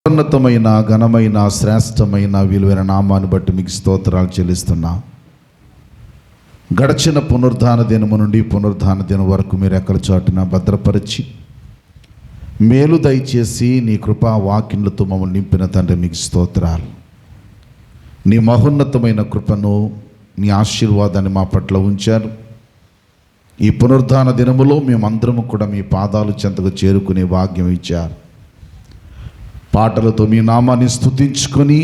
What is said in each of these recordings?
ఉన్నతమైన ఘనమైన శ్రేష్టమైన విలువైన నామాన్ని బట్టి మీకు స్తోత్రాలు చెల్లిస్తున్నా. గడిచిన పునరుద్ధాన దినము నుండి పునరుద్ధాన దినం వరకు మీరు ఎక్కడ చాటున భద్రపరిచి మేలు దయచేసి నీ కృపా వాక్యములతో మమ్మల్ని నింపిన తండ్రి మీకు స్తోత్రాలు. నీ మహోన్నతమైన కృపను నీ ఆశీర్వాదాన్ని మా పట్ల ఉంచారు. ఈ పునరుద్ధాన దినములో మేమందరము కూడా మీ పాదాలు చెంతకు చేరుకునే భాగ్యం ఇచ్చారు. పాటలతో మీ నామాన్ని స్తుతించుకొని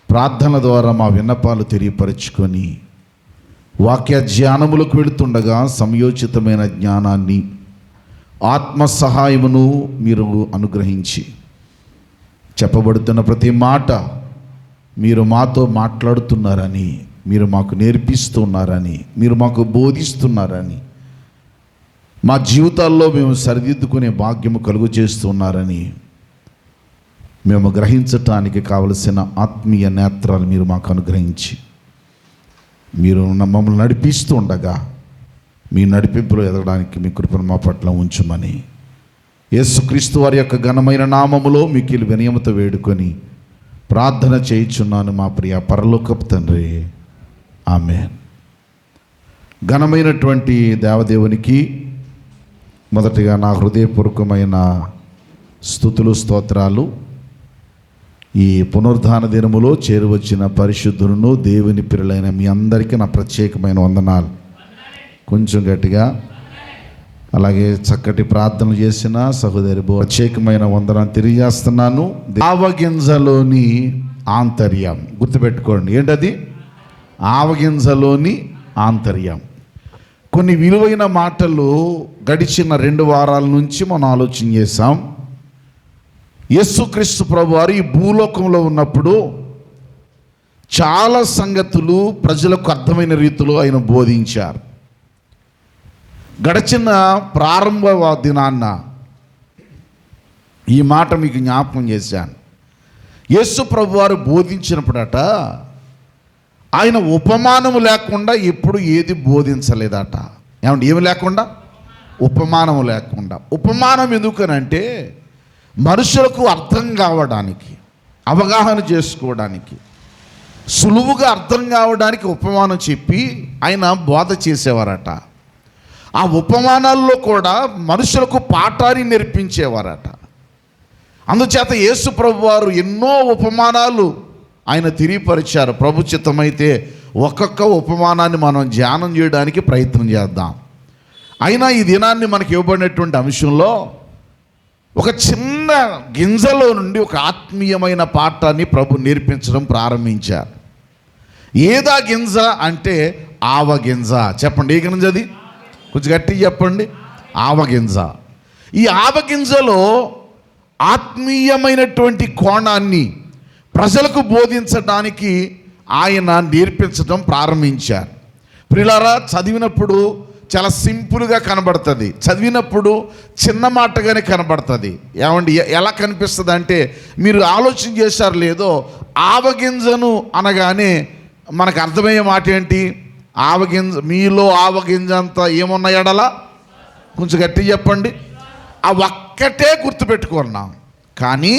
ప్రార్థన ద్వారా మా విన్నపాలు తెలియపరుచుకొని వాక్య ధ్యానములకు వెళుతుండగా సమయోచితమైన జ్ఞానాన్ని ఆత్మ సహాయమును మీరు అనుగ్రహించి చెప్పబడుతున్న ప్రతి మాట మీరు మాతో మాట్లాడుతున్నారని, మీరు మాకు నేర్పిస్తున్నారని, మీరు మాకు బోధిస్తున్నారని, మా జీవితాల్లో మేము సరిదిద్దుకునే భాగ్యము కలుగు చేస్తున్నారని మేము గ్రహించటానికి కావలసిన ఆత్మీయ నేత్రాలు మీరు మాకు అనుగ్రహించి మీరు మమ్మల్ని నడిపిస్తూ ఉండగా మీ నడిపింపులో ఎదగడానికి మీ కృపను మా పట్ల ఉంచుమని యేసుక్రీస్తు వారి యొక్క ఘనమైన నామములో మీకు వినయమతో వేడుకొని ప్రార్థన చేయుచున్నాను మా ప్రియ పరలోకపు తండ్రి, ఆమేన్. ఘనమైనటువంటి దేవదేవునికి మొదటిగా నా హృదయపూర్వకమైన స్తుతులు స్తోత్రాలు. ఈ పునరుద్ధాన దినములో చేరువచ్చిన పరిశుద్ధులను దేవుని పిల్లలైన మీ అందరికీ నా ప్రత్యేకమైన వందనాలు. కొంచెం గట్టిగా. అలాగే చక్కటి ప్రార్థనలు చేసిన సహోదరి ప్రత్యేకమైన వందనాలు తెలియజేస్తున్నాను. ఆవగింజలోని ఆంతర్యం గుర్తుపెట్టుకోండి. ఏంటది? ఆవగింజలోని ఆంతర్యం. కొన్ని విలువైన మాటలు గడిచిన 2 వారాల నుంచి మనం ఆలోచన చేసాం. యేసుక్రీస్తు ప్రభువారు ఈ భూలోకంలో ఉన్నప్పుడు చాలా సంగతులు ప్రజలకు అర్థమైన రీతిలో ఆయన బోధించారు. గడిచిన ప్రారంభ దినాన్న ఈ మాట మీకు జ్ఞాపకం చేశాను. యేసు ప్రభువారు బోధించినప్పుడట ఆయన ఉపమానము లేకుండా ఎప్పుడు ఏది బోధించలేదట. ఏమంటే ఏమి లేకుండా? ఉపమానము లేకుండా. ఉపమానం ఎందుకనంటే మనుషులకు అర్థం కావడానికి, అవగాహన చేసుకోవడానికి, సులువుగా అర్థం కావడానికి ఉపమానం చెప్పి ఆయన బోధ చేసేవారట. ఆ ఉపమానాల్లో కూడా మనుషులకు పాఠాన్ని నేర్పించేవారట. అందుచేత యేసు ప్రభువారు ఎన్నో ఉపమానాలు ఆయన తెలియపరిచారు. ప్రభు చిత్తమైతే ఒక్కొక్క ఉపమానాన్ని మనం ధ్యానం చేయడానికి ప్రయత్నం చేద్దాం. అయినా ఈ దినాన్ని మనకి ఇవ్వబడినటువంటి అంశంలో ఒక చిన్న గింజలో నుండి ఒక ఆత్మీయమైన పాఠాన్ని ప్రభు నేర్పించడం ప్రారంభించారు. ఏదా గింజ అంటే ఆవగింజ. చెప్పండి, ఏ గింజ అది? కొంచెం గట్టిగా చెప్పండి. ఆవగింజ. ఈ ఆవగింజలో ఆత్మీయమైనటువంటి కోణాన్ని ప్రజలకు బోధించడానికి ఆయన నేర్పించడం ప్రారంభించారు. ప్రియులారా, చదివినప్పుడు చాలా సింపుల్గా కనబడుతుంది, చదివినప్పుడు చిన్న మాటగానే కనబడుతుంది. ఏమండి, ఎలా కనిపిస్తుంది అంటే, మీరు ఆలోచన చేశారు లేదో, ఆవగింజను అనగానే మనకు అర్థమయ్యే మాట ఏంటి? ఆవగింజ, మీలో ఆవగింజ అంతా ఏమున్న ఎడల, కొంచెం గట్టిగా చెప్పండి. ఆ ఒక్కటే గుర్తుపెట్టుకున్నాం. కానీ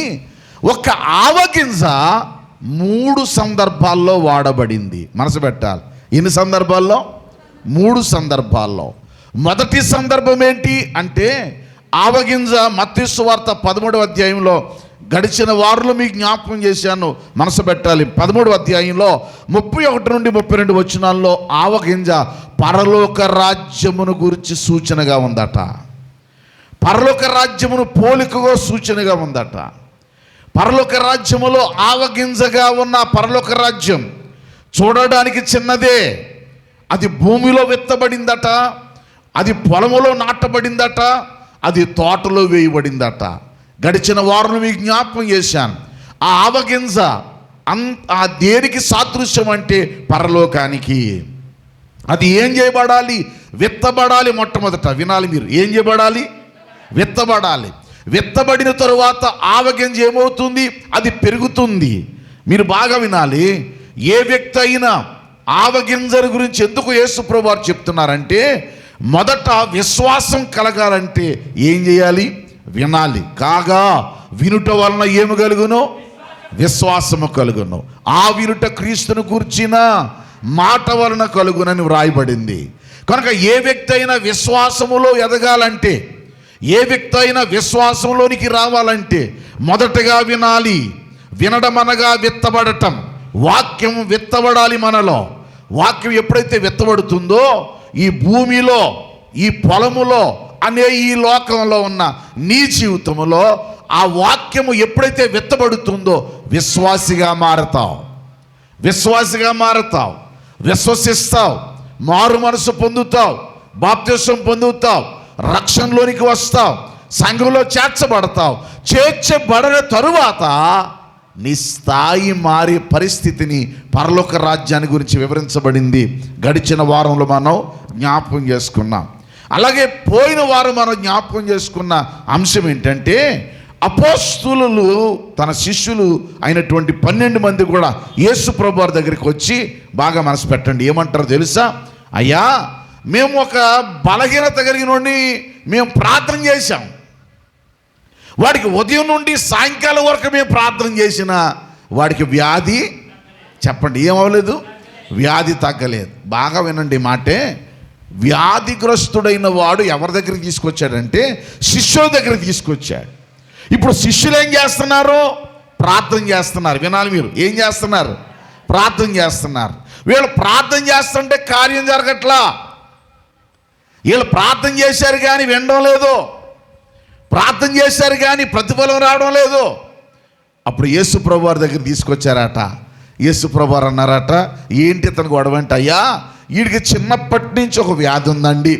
ఒక ఆవగింజ 3 సందర్భాల్లో వాడబడింది. మనసు పెట్టాలి. ఎన్ని సందర్భాల్లో? 3 సందర్భాల్లో. మొదటి సందర్భం ఏంటి అంటే, ఆవగింజ మత్తయి సువార్త 13వ అధ్యాయంలో గడిచిన వారంలో మీకు జ్ఞాపకం చేశాను, మనసు పెట్టాలి. 13వ అధ్యాయంలో 31 నుండి 32 వచనాల్లో ఆవగింజ పరలోక రాజ్యమును గురించి సూచనగా ఉందట. పరలోక రాజ్యమును పోలికగా సూచనగా ఉందట. పరలోక రాజ్యములో ఆవగింజగా ఉన్న పరలోక రాజ్యం చూడడానికి చిన్నదే. అది భూమిలో విత్తబడిందట, అది పొలములో నాటబడిందట, అది తోటలో వేయబడిందట. గడిచిన వారం మీకు జ్ఞాపకం చేశాను. ఆ ఆవగింజ ఆ దేనికి సాదృశ్యం అంటే పరలోకానికి. అది ఏం చేయబడాలి? విత్తబడాలి. మొట్టమొదట వినాలి మీరు, ఏం చేయబడాలి? విత్తబడాలి. విత్తబడిన తరువాత ఆవగింజ ఏమవుతుంది? అది పెరుగుతుంది. మీరు బాగా వినాలి. ఏ వ్యక్తి అయినా ఆవగింజల గురించి ఎందుకు యేసు ప్రభువారు చెప్తున్నారంటే, మొదట విశ్వాసం కలగాలంటే ఏం చేయాలి? వినాలి. కాగా వినుట వలన ఏమి కలుగును? విశ్వాసము కలుగును. ఆ వినుట క్రీస్తును కూర్చిన మాట వలన కలుగునని వ్రాయబడింది. కనుక ఏ వ్యక్తి అయినా విశ్వాసములో ఎదగాలంటే, ఏ వ్యక్తి అయినా విశ్వాసంలోనికి రావాలంటే మొదటగా వినాలి. వినడం అనగా విత్తబడటం. వాక్యం విత్తబడాలి మనలో. వాక్యం ఎప్పుడైతే విత్తబడుతుందో ఈ భూమిలో, ఈ పొలములో అనే ఈ లోకంలో ఉన్న నీ జీవితంలో ఆ వాక్యము ఎప్పుడైతే విత్తబడుతుందో విశ్వాసిగా మారతావు. విశ్వాసిగా మారతావు, విశ్వసిస్తావు, మారు మనసు పొందుతావు, బాప్తిసం పొందుతావు, రక్షణలోనికి వస్తావు, సంఘంలో చేర్చబడతావు. చేర్చబడిన తరువాత నీ స్థాయి మారే పరిస్థితిని పరలోక రాజ్యాన్ని గురించి వివరించబడింది. గడిచిన వారంలో మనం జ్ఞాపకం చేసుకున్నాం. అలాగే పోయిన వారం మనం జ్ఞాపకం చేసుకున్న అంశం ఏంటంటే, అపోస్తులు తన శిష్యులు అయినటువంటి 12 మంది కూడా యేసు ప్రభు వారి దగ్గరికి వచ్చి బాగా మనసు పెట్టండి, ఏమంటారో తెలుసా? అయ్యా, మేము ఒక బలహీనత కలిగినోడిని మేము ప్రార్థన చేశాం. వాడికి ఉదయం నుండి సాయంకాలం వరకు మేము ప్రార్థన చేసిన వాడికి వ్యాధి, చెప్పండి, ఏమవ్వలేదు? వ్యాధి తగ్గలేదు. బాగా వినండి మాటే. వ్యాధిగ్రస్తుడైన వాడు ఎవరి దగ్గరికి తీసుకొచ్చాడంటే శిష్యుల దగ్గరికి తీసుకొచ్చాడు. ఇప్పుడు శిష్యులు ఏం చేస్తున్నారు? ప్రార్థన చేస్తున్నారు. వినాలి మీరు, ఏం చేస్తున్నారు? ప్రార్థన చేస్తున్నారు. వీళ్ళు ప్రార్థన చేస్తుంటే కార్యం జరగట్లా. వీళ్ళు ప్రార్థన చేశారు కానీ వినడం లేదు, ప్రార్థన చేశారు కానీ ప్రతిఫలం రావడం లేదు. అప్పుడు యేసు ప్రభు వారి దగ్గర తీసుకొచ్చారట. యేసు ప్రభు వారు అన్నారట, ఏంటి ఇతను గొడవ అంటే, అయ్యా, వీడికి చిన్నప్పటి నుంచి ఒక వ్యాధి ఉందండి.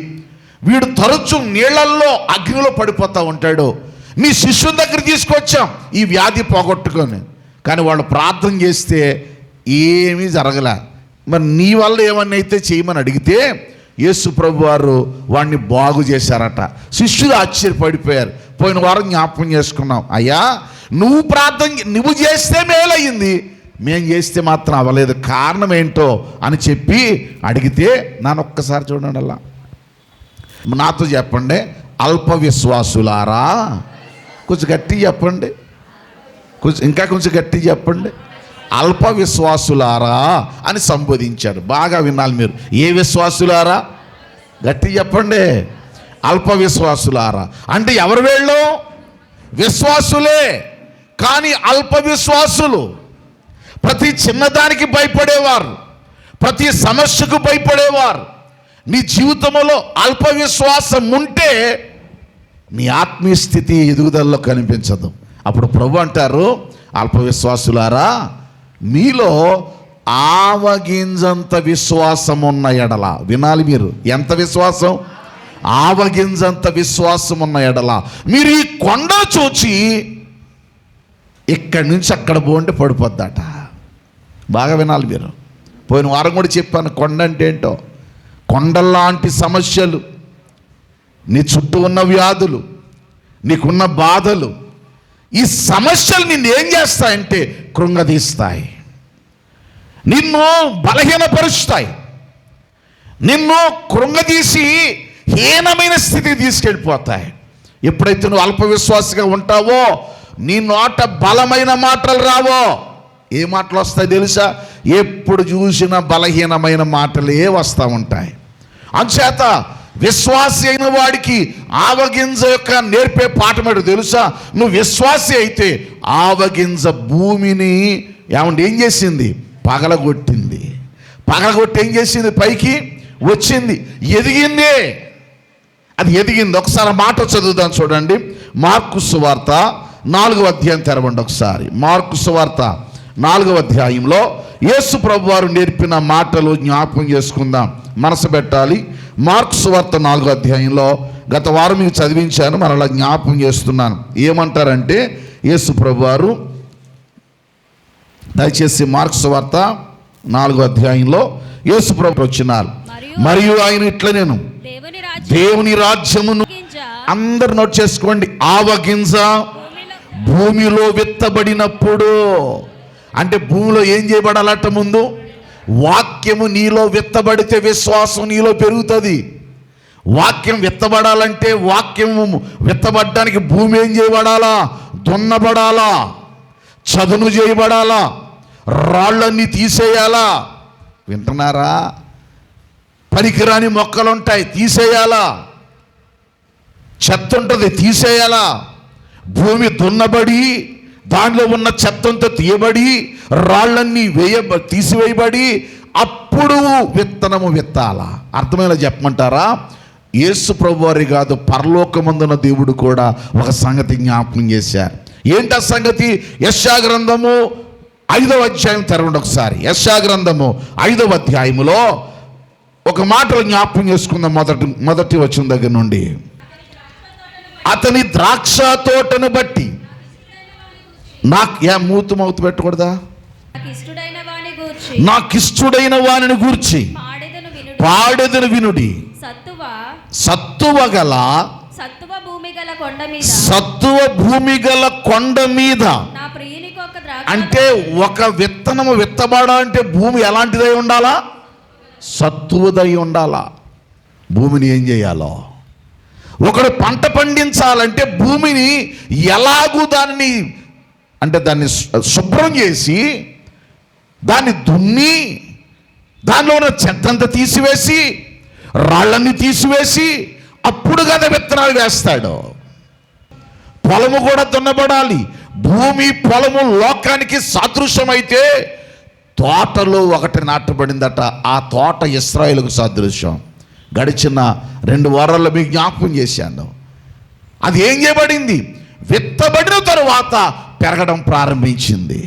వీడు తరచు నీళ్ళల్లో అగ్నిలో పడిపోతూ ఉంటాడు. నీ శిష్యుల దగ్గర తీసుకొచ్చాం ఈ వ్యాధి పోగొట్టుకొని, కానీ వాళ్ళు ప్రార్థన చేస్తే ఏమీ జరగలే. మరి నీ వల్ల ఏమన్నా అయితే చేయమని అడిగితే యేసు ప్రభు వారు వాడిని బాగు చేశారట. శిష్యులు ఆశ్చర్యపడిపోయారు. పోయిన వారం జ్ఞాపకం చేసుకున్నాం, అయ్యా, నువ్వు చేస్తే మేలయ్యింది, మేం చేస్తే మాత్రం అవ్వలేదు, కారణం ఏంటో అని చెప్పి అడిగితే, నన్ను ఒక్కసారి చూడండి, అలా నాతో చెప్పండి, అల్ప విశ్వాసులారా. కొంచెం గట్టి చెప్పండి, ఇంకా కొంచెం గట్టి చెప్పండి. అల్ప విశ్వాసులారా అని సంబోధించాడు. బాగా వినాలి మీరు. ఏ విశ్వాసులారా? గట్టి చెప్పండి. అల్ప విశ్వాసులారా అంటే ఎవరు వీళ్ళు? విశ్వాసులే, కానీ అల్ప విశ్వాసులు. ప్రతి చిన్నదానికి భయపడేవారు, ప్రతి సమస్యకు భయపడేవారు. నీ జీవితంలో అల్ప విశ్వాసం ఉంటే నీ ఆత్మీయ స్థితి ఎదుగుదలలో కనిపించదు. అప్పుడు ప్రభు అంటారు, అల్ప విశ్వాసులారా, మీలో ఆవగింజంత విశ్వాసం ఉన్న ఎడల. వినాలి మీరు, ఎంత విశ్వాసం? ఆవగింజంత విశ్వాసం ఉన్న ఎడల మీరు ఈ కొండ చూచి ఇక్కడి నుంచి అక్కడ పోండి పడిపోద్దట. బాగా వినాలి మీరు. పోయిన వారం కూడా చెప్పాను కొండ అంటే ఏంటో. కొండల్లాంటి సమస్యలు, నీ చుట్టూ ఉన్న వ్యాధులు, నీకున్న బాధలు, ఈ సమస్యలు నిన్ను ఏం చేస్తాయంటే కృంగదీస్తాయి, నిన్ను బలహీనపరుస్తాయి, నిన్ను కృంగదీసి హీనమైన స్థితికి తీసుకెళ్ళిపోతాయి. ఎప్పుడైతే నువ్వు అల్ప విశ్వాసగా ఉంటావో నీ నోట బలమైన మాటలు రావో. ఏ మాటలు వస్తాయి తెలుసా? ఎప్పుడు చూసిన బలహీనమైన మాటలే వస్తూ ఉంటాయి. అంచేత విశ్వాసి అయిన వాడికి ఆవగింజ యొక్క నేర్పే పాఠం ఏంటో తెలుసా? నువ్వు విశ్వాసి అయితే ఆవగింజ భూమిని ఏం చేసింది? పగలగొట్టింది. పగలగొట్టి ఏం చేసింది? పైకి వచ్చింది, ఎదిగింది. అది ఎదిగింది. ఒకసారి మాట చదువుదాం చూడండి. మార్కు సువార్త 4వ అధ్యాయం తెరవండి ఒకసారి. మార్కు సువార్త 4వ అధ్యాయంలో యేసు ప్రభు వారు నేర్పిన మాటలు జ్ఞాపకం చేసుకుందాం, మనసు పెట్టాలి. మార్కు సువార్త 4వ అధ్యాయంలో గత వారం మీకు చదివించాను, మరలా జ్ఞాపకం చేస్తున్నాను. ఏమంటారంటే యేసు ప్రభు వారు, దయచేసి మార్కు సువార్త 4వ అధ్యాయంలో యేసు ప్రభు వచ్చినారు. మరియు ఆయన ఇట్లా, నేను దేవుని రాజ్యమును, అందరు నోట్ చేసుకోండి, ఆవగింజ భూమిలో విత్తబడినప్పుడు. అంటే భూమిలో ఏం చేయబడాలట? ముందు వాక్యము నీలో విత్తబడితే విశ్వాసం నీలో పెరుగుతుంది. వాక్యం విత్తబడాలంటే వాక్యం విత్తబడడానికి భూమి ఏం చేయబడాలా? దున్నబడాలా, చదును చేయబడాలా, రాళ్ళన్నీ తీసేయాలా. వింటున్నారా? పనికిరాని మొక్కలుంటాయి, తీసేయాలా. చెత్త ఉంటుంది, తీసేయాలా. భూమి దున్నబడి దానిలో ఉన్న చెత్తంతా తీయబడి రాళ్ళన్నీ తీసివేయబడి అప్పుడు విత్తనము విత్తాలా. అర్థమేలా చెప్పమంటారా? యేసు ప్రభు వారి కాదు, పరలోకమందున దేవుడు కూడా ఒక సంగతి జ్ఞాపకం చేశారు. ఏంటి ఆ సంగతి? యెషయా గ్రంథము 5వ అధ్యాయం తెరవండి ఒకసారి. యెషయా గ్రంథము 5వ అధ్యాయములో ఒక మాటలు జ్ఞాపకం చేసుకుందాం. మొదటి వచనం దగ్గర నుండి. అతని ద్రాక్ష తోటను బట్టి నాకు మూతు పెట్టకూడదా? నాకిష్టుడైన వానిని గూర్చి పాడెదను వినుడి. సత్తువ భూమి గల కొండ మీద. అంటే ఒక విత్తనము విత్తబడాలంటే భూమి ఎలాంటిదై ఉండాలా? సత్తువదై ఉండాలా. భూమిని ఏం చేయాలో, ఒకడు పంట పండించాలంటే భూమిని ఎలాగూ దాన్ని శుభ్రం చేసి దాన్ని దున్ని దానిలో ఉన్న చెత్తంతా తీసివేసి రాళ్ళన్నీ తీసివేసి అప్పుడు కదా విత్తనాలు వేస్తాడు. పొలము కూడా దున్నబడాలి. భూమి పొలము లోకానికి సాదృశ్యమైతే తోటలో ఒకటి నాటబడిందట. ఆ తోట ఇశ్రాయేలుకు సాదృశ్యం. గడిచిన 2 వారాల్లో మీకు జ్ఞాపకం చేశాను. అది ఏం చేయబడింది? విత్తబడిన తరువాత పెరగడం ప్రారంభించింది.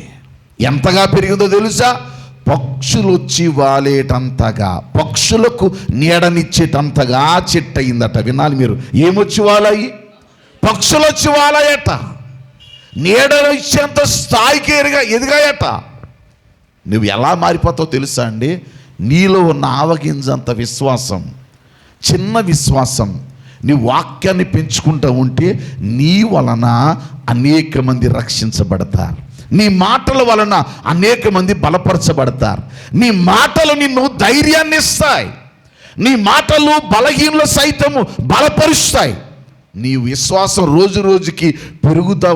ఎంతగా పెరిగిందో తెలుసా? పక్షులు వచ్చి వాలేటంతగా, పక్షులకు నీడనిచ్చేటంతగా చెట్టు అయిందట. వినాలి మీరు. ఏమొచ్చి వాలాయి? పక్షులు వచ్చి వాలాయట. నీడను ఇచ్చేంత స్థాయికి ఎదిగాయట. నువ్వు ఎలా మారిపోతావు తెలుసా అండి? నీలో ఉన్న ఆవగింజంత విశ్వాసం, చిన్న విశ్వాసం, నీ వాక్యాన్ని పెంచుకుంటూ ఉంటే నీ వలన అనేక మంది రక్షించబడతారు. నీ మాటల వలన అనేక మంది బలపరచబడతారు. నీ మాటలు నిన్ను ధైర్యాన్ని ఇస్తాయి. నీ మాటలు బలహీనలు సైతము బలపరుస్తాయి. నీ విశ్వాసం రోజు రోజుకి పెరుగుతూ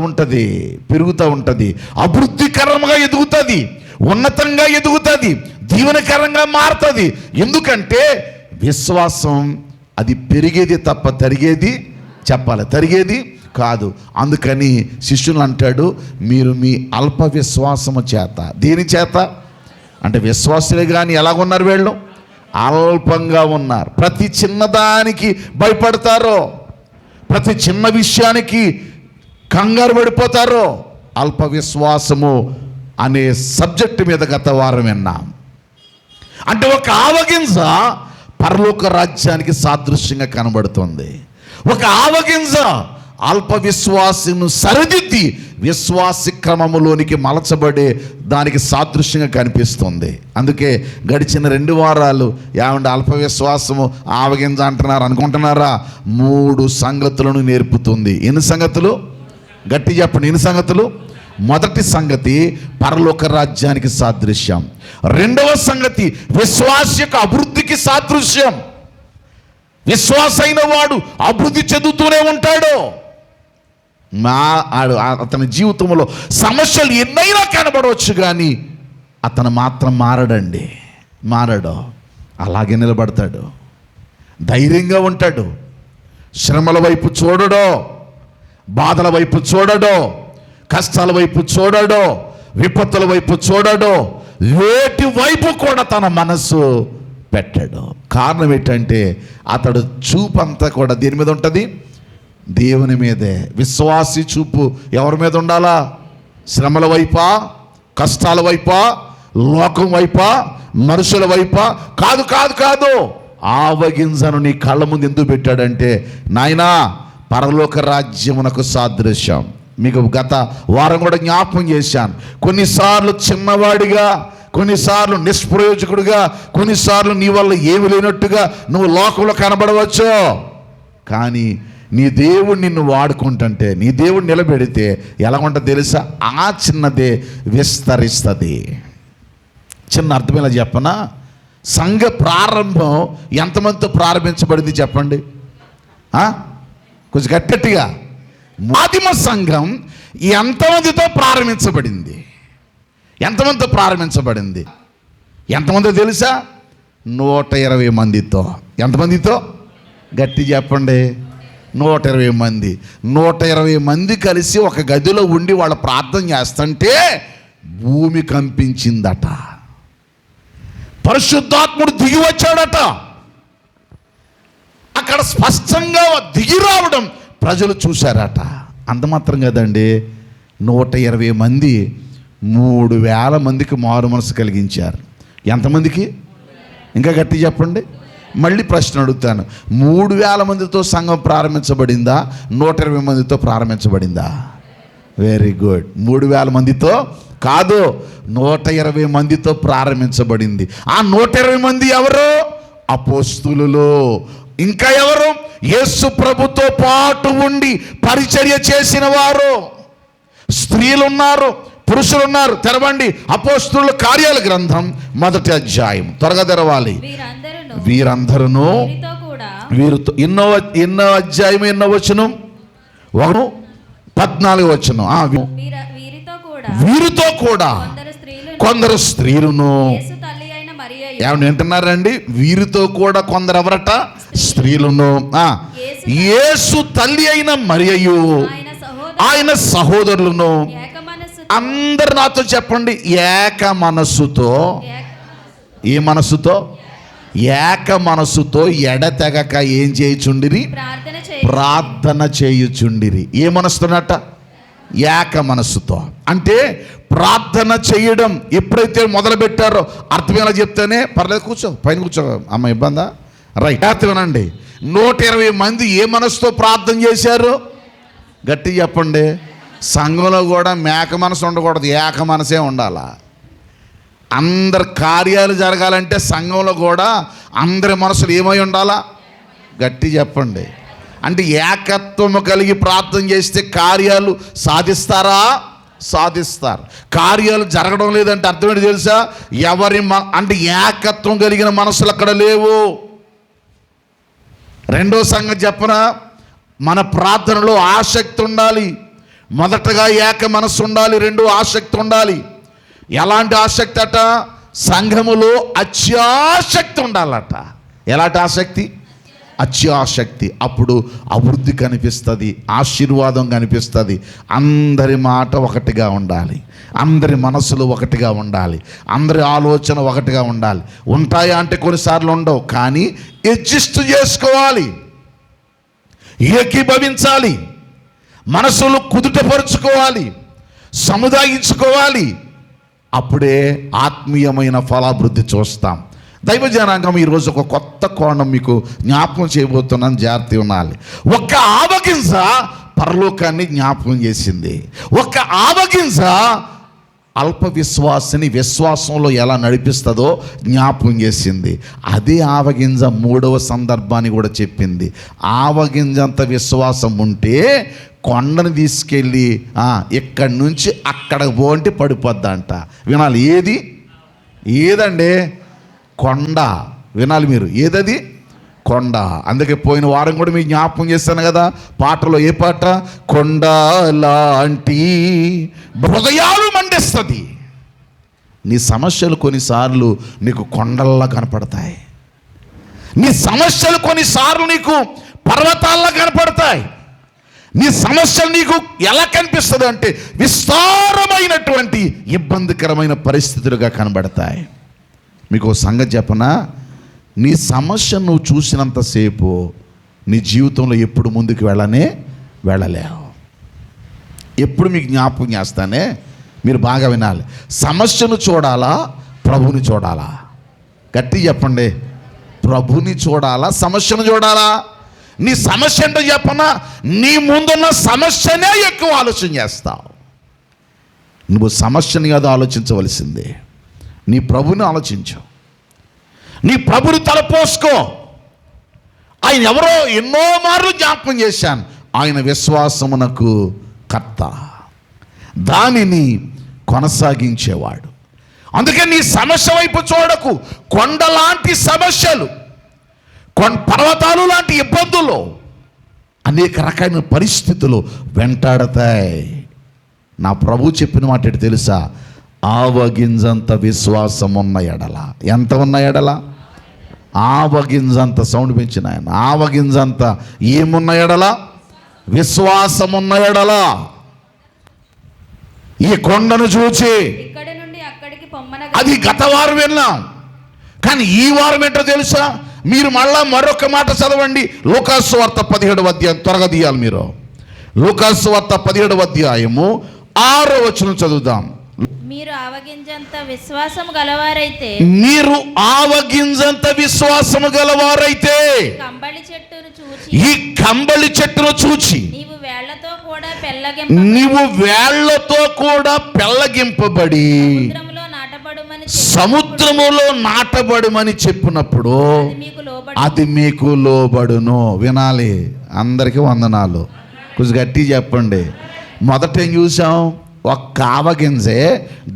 ఉంటుంది. అభివృద్ధికరంగా ఎదుగుతుంది, ఉన్నతంగా ఎదుగుతుంది, దీవెనకరంగా మారుతుంది. ఎందుకంటే విశ్వాసం అది పెరిగేది తప్ప తరిగేది తరిగేది కాదు. అందుకని శిష్యులు అంటాడు, మీరు మీ అల్ప విశ్వాసము చేత. దేని చేత అంటే విశ్వాసులే కానీ ఎలాగున్నారు వీళ్ళు? అల్పంగా ఉన్నారు. ప్రతి చిన్నదానికి భయపడతారో, ప్రతి చిన్న విషయానికి కంగారు పడిపోతారో. అల్ప విశ్వాసము అనే సబ్జెక్టు మీద గత వారం విన్నాం. అంటే ఒక ఆవగింజ పరలోక రాజ్యానికి సాదృశ్యంగా కనబడుతుంది. ఒక ఆవగింజ అల్ప విశ్వాసను సరిదిద్ది విశ్వాసి క్రమములోనికి మలచబడే దానికి సాదృశ్యంగా కనిపిస్తుంది. అందుకే గడిచిన 2 వారాలు ఏమంటే అల్ప విశ్వాసము ఆవగింజ అంటున్నారు అనుకుంటున్నారా? 3 సంగతులను నేర్పుతుంది. ఎన్ని సంగతులు? గట్టి చెప్పండి. ఎన్ని సంగతులు? మొదటి సంగతి పరలోక రాజ్యానికి సాదృశ్యం. 2వ సంగతి విశ్వాస యొక్క అభివృద్ధికి సాదృశ్యం. విశ్వాసైన వాడు అభివృద్ధి చెందుతూనే ఉంటాడు. అతని జీవితంలో సమస్యలు ఎన్నైనా కనబడవచ్చు కానీ అతను మాత్రం మారడు. అలాగే నిలబడతాడు, ధైర్యంగా ఉంటాడు, శ్రమల వైపు చూడడో, బాధల వైపు చూడడో, కష్టాల వైపు చూడడో, విపత్తుల వైపు చూడడో, వేటి వైపు కూడా తన మనసు పెట్టాడు. కారణం ఏంటంటే అతడు చూపు అంతా కూడా దేని మీద ఉంటుంది? దేవుని మీదే. విశ్వాసి చూపు ఎవరి మీద ఉండాలా? శ్రమల వైపా, కష్టాల వైపా, లోకం వైపా, మనుషుల వైపా కాదు. ఆవగింజను నీ కళ్ళ ముందు ఎందుకు పెట్టాడంటే, నాయనా పరలోక రాజ్యమునకు సాదృశ్యం. మీకు గత వారం కూడా జ్ఞాపకం చేశాను. కొన్నిసార్లు చిన్నవాడిగా, కొన్నిసార్లు నిష్ప్రయోజకుడుగా, కొన్నిసార్లు నీ వల్ల ఏమి లేనట్టుగా నువ్వు లోకంలో కనబడవచ్చు. కానీ నీ దేవుడు నిన్ను వాడుకుంటుంటే, నీ దేవుడు నిలబెడితే ఎలా ఉంటుంది తెలుసా? ఆ చిన్నదే విస్తరిస్తుంది. చిన్న అర్థమేలా చెప్పనా? సంఘ ప్రారంభం ఎంతమందితో ప్రారంభించబడింది చెప్పండి? కొంచెం గట్టిగా. ఆదిమ సంఘం ఎంతమందితో ప్రారంభించబడింది? ఎంతమందితో ప్రారంభించబడింది? ఎంతమందో తెలుసా? 120 మందితో. ఎంతమందితో? గట్టి చెప్పండి. 120 మంది. 120 మంది కలిసి ఒక గదిలో ఉండి వాళ్ళు ప్రార్థన చేస్తుంటే భూమి కంపించిందట. పరిశుద్ధాత్ముడు దిగి వచ్చాడట. అక్కడ స్పష్టంగా దిగి రావడం ప్రజలు చూశారట. అంత మాత్రం కదండి, 120 మంది 3,000 మందికి మారు మనసు కలిగించారు. ఎంతమందికి? ఇంకా గట్టి చెప్పండి. మళ్ళీ ప్రశ్న అడుగుతాను, 3,000 మందితో సంఘం ప్రారంభించబడిందా, 120 మందితో ప్రారంభించబడిందా? Very good. 3,000 మందితో కాదు, 120 మందితో ప్రారంభించబడింది. ఆ 120 మంది ఎవరు? అపోస్తులులు. ఇంకా ఎవరు? యేసు ప్రభుతో పాటు ఉండి పరిచర్య చేసిన వారు. స్త్రీలున్నారు, పురుషులున్నారు. తెరవండి అపోస్తుల కార్యాల గ్రంథం 1వ అధ్యాయం. త్వరగా తెరవాలి. వీరందరూ వీరితో ఎన్నో అధ్యాయం, ఎన్నో వచనం? 14వ వచనం. వీరితో కూడా కొందరు స్త్రీలను. ఏమని వింటున్నారండి? వీరితో కూడా కొందరు ఎవరట? స్త్రీలను. యేసు తల్లి అయిన మరియయు ఆయన సహోదరులను. అందరు నాతో చెప్పండి, ఏక మనస్సుతో. ఏ మనస్సుతో? ఏక మనస్సుతో ఎడతెగక ఏం చేయుచుండిరి? ప్రార్థన చేయుచుండిరి. ఏ మనస్సుతోనట? ఏక మనస్సుతో. అంటే ప్రార్థన చేయడం ఎప్పుడైతే మొదలు పెట్టారో, అర్థం ఎలా చెప్తేనే పర్లేదు, కూర్చో, పైన కూర్చో, అమ్మ ఇబ్బందా? రైట్, వినండి. 120 మంది ఏ మనసుతో ప్రార్థన చేశారు? గట్టి చెప్పండి. సంఘంలో కూడా మేక మనసు ఉండకూడదు, ఏక మనసే ఉండాలా. అందరి కార్యాలు జరగాలంటే సంఘంలో కూడా అందరి మనసులు ఏమై ఉండాలా? గట్టి చెప్పండి. అంటే ఏకత్వము కలిగి ప్రార్థన చేస్తే కార్యాలు సాధిస్తారా? సాధిస్తారు. కార్యాలు జరగడం లేదంటే అర్థం ఏంటి తెలుసా? అంటే ఏకత్వం కలిగిన మనసులు అక్కడ లేవు. రెండో సంగతి చెప్పనా, మన ప్రార్థనలో ఆసక్తి ఉండాలి. మొదటగా ఏక మనసు ఉండాలి, రెండో ఆసక్తి ఉండాలి. ఎలాంటి ఆసక్తి అట? సంఘములో అత్యాసక్తి ఉండాలట. ఎలాంటి ఆసక్తి? అత్యాసక్తి. అప్పుడు అభివృద్ధి కనిపిస్తుంది, ఆశీర్వాదం కనిపిస్తుంది. అందరి మాట ఒకటిగా ఉండాలి, అందరి మనసులు ఒకటిగా ఉండాలి, అందరి ఆలోచన ఒకటిగా ఉండాలి. ఉంటాయా అంటే కొన్నిసార్లు ఉండవు, కానీ అడ్జస్ట్ చేసుకోవాలి, ఏకీభవించాలి, మనసులు కుదుటపరుచుకోవాలి, సముదాయించుకోవాలి. అప్పుడే ఆత్మీయమైన ఫలాభివృద్ధి చూస్తాం. దైవజనాంగం ఈరోజు ఒక కొత్త కోణం మీకు జ్ఞాపకం చేయబోతున్నాను, జాగ్రత్త ఉండాలి. ఒక్క ఆవగింజ పరలోకాన్ని జ్ఞాపకం చేసింది. ఒక్క ఆవగింజ అల్ప విశ్వాసిని విశ్వాసంలో ఎలా నడిపిస్తుందో జ్ఞాపకం చేసింది. అదే ఆవగింజ 3వ సందర్భాన్ని కూడా చెప్పింది. ఆవగింజంత విశ్వాసం ఉంటే కొండను తీసుకెళ్ళి ఇక్కడి నుంచి అక్కడ పోంటే పడిపోద్దంట. వినాలి. ఏదండి? కొండ. వినాలి మీరు. ఏదది? కొండ. అందుకే పోయిన వారం కూడా మీకు జ్ఞాపకం చేస్తాను కదా పాటలో. ఏ పాట? కొండ లాంటి హృదయాలు మండిస్తుంది. నీ సమస్యలు కొన్నిసార్లు నీకు కొండల్లా కనపడతాయి. నీ సమస్యలు కొన్నిసార్లు నీకు పర్వతాల్లా కనపడతాయి. నీ సమస్యలు నీకు ఎలా కనిపిస్తుంది అంటే విస్తారమైనటువంటి ఇబ్బందికరమైన పరిస్థితులుగా కనబడతాయి. మీకు సంగతి చెప్పనా, నీ సమస్య నువ్వు చూసినంతసేపు నీ జీవితంలో ఎప్పుడు ముందుకు వెళ్ళలేవు. ఎప్పుడు మీకు జ్ఞాపకం చేస్తానే, మీరు బాగా వినాలి. సమస్యను చూడాలా, ప్రభుని చూడాలా? గట్టి చెప్పండి. ప్రభుని చూడాలా, సమస్యను చూడాలా? నీ సమస్య ఏంటో చెప్పనా, నీ ముందున్న సమస్యనే ఎక్కువ ఆలోచన చేస్తావు. నువ్వు సమస్యని కాదు ఆలోచించవలసిందే, నీ ప్రభుని ఆలోచించు. నీ ప్రభుని తలపోసుకో. ఆయన ఎవరో ఎన్నో మార్లు జ్ఞాపకం చేశాను. ఆయన విశ్వాసమునకు కర్త, దానిని కొనసాగించేవాడు. అందుకే నీ సమస్య వైపు చూడకు. కొండలాంటి సమస్యలు, పర్వతాలు లాంటి ఇబ్బందులు, అనేక రకమైన పరిస్థితులు వెంటాడతాయి. నా ప్రభు చెప్పిన మాట ఏంటి తెలుసా? ఆవగింజంత విశ్వాసం ఉన్న ఎడల. ఎంత ఉన్న ఎడల? ఆవగింజంత. సౌండ్ పెంచిన ఆయన. ఆవగింజంత ఏమున్న ఎడల? విశ్వాసం ఉన్న ఎడల. ఈ కొండను చూచి అది గత వారం విన్నాం, కానీ ఈ వారం ఏంటో తెలుసా? మీరు మళ్ళా మరొక మాట చదవండి. లూకాసు వార్త 17వ అధ్యాయం. త్వరగా తీయాలి మీరు. లూకాసు వార్త 17వ అధ్యాయము 6వ వచనం చదువుదాం. మీరు ఆవగింజంత విశ్వాసము గలవారైతే, మీరు ఆవగింజంత విశ్వాసము గలవారైతే, కంబళి చెట్టును చూచి, ఈ కంబళి చెట్టును చూచి నీవు వేళ్లతో కూడా పెళ్ళగింపబడి సముద్రములో నాటబడుమని చెప్పినప్పుడు అది మీకు లోబడును. వినాలి. అందరికీ వందనాలు. కొంచెం గట్టి చెప్పండి. మొదట ఏం చూసాం? ఒక్క ఆవగింజే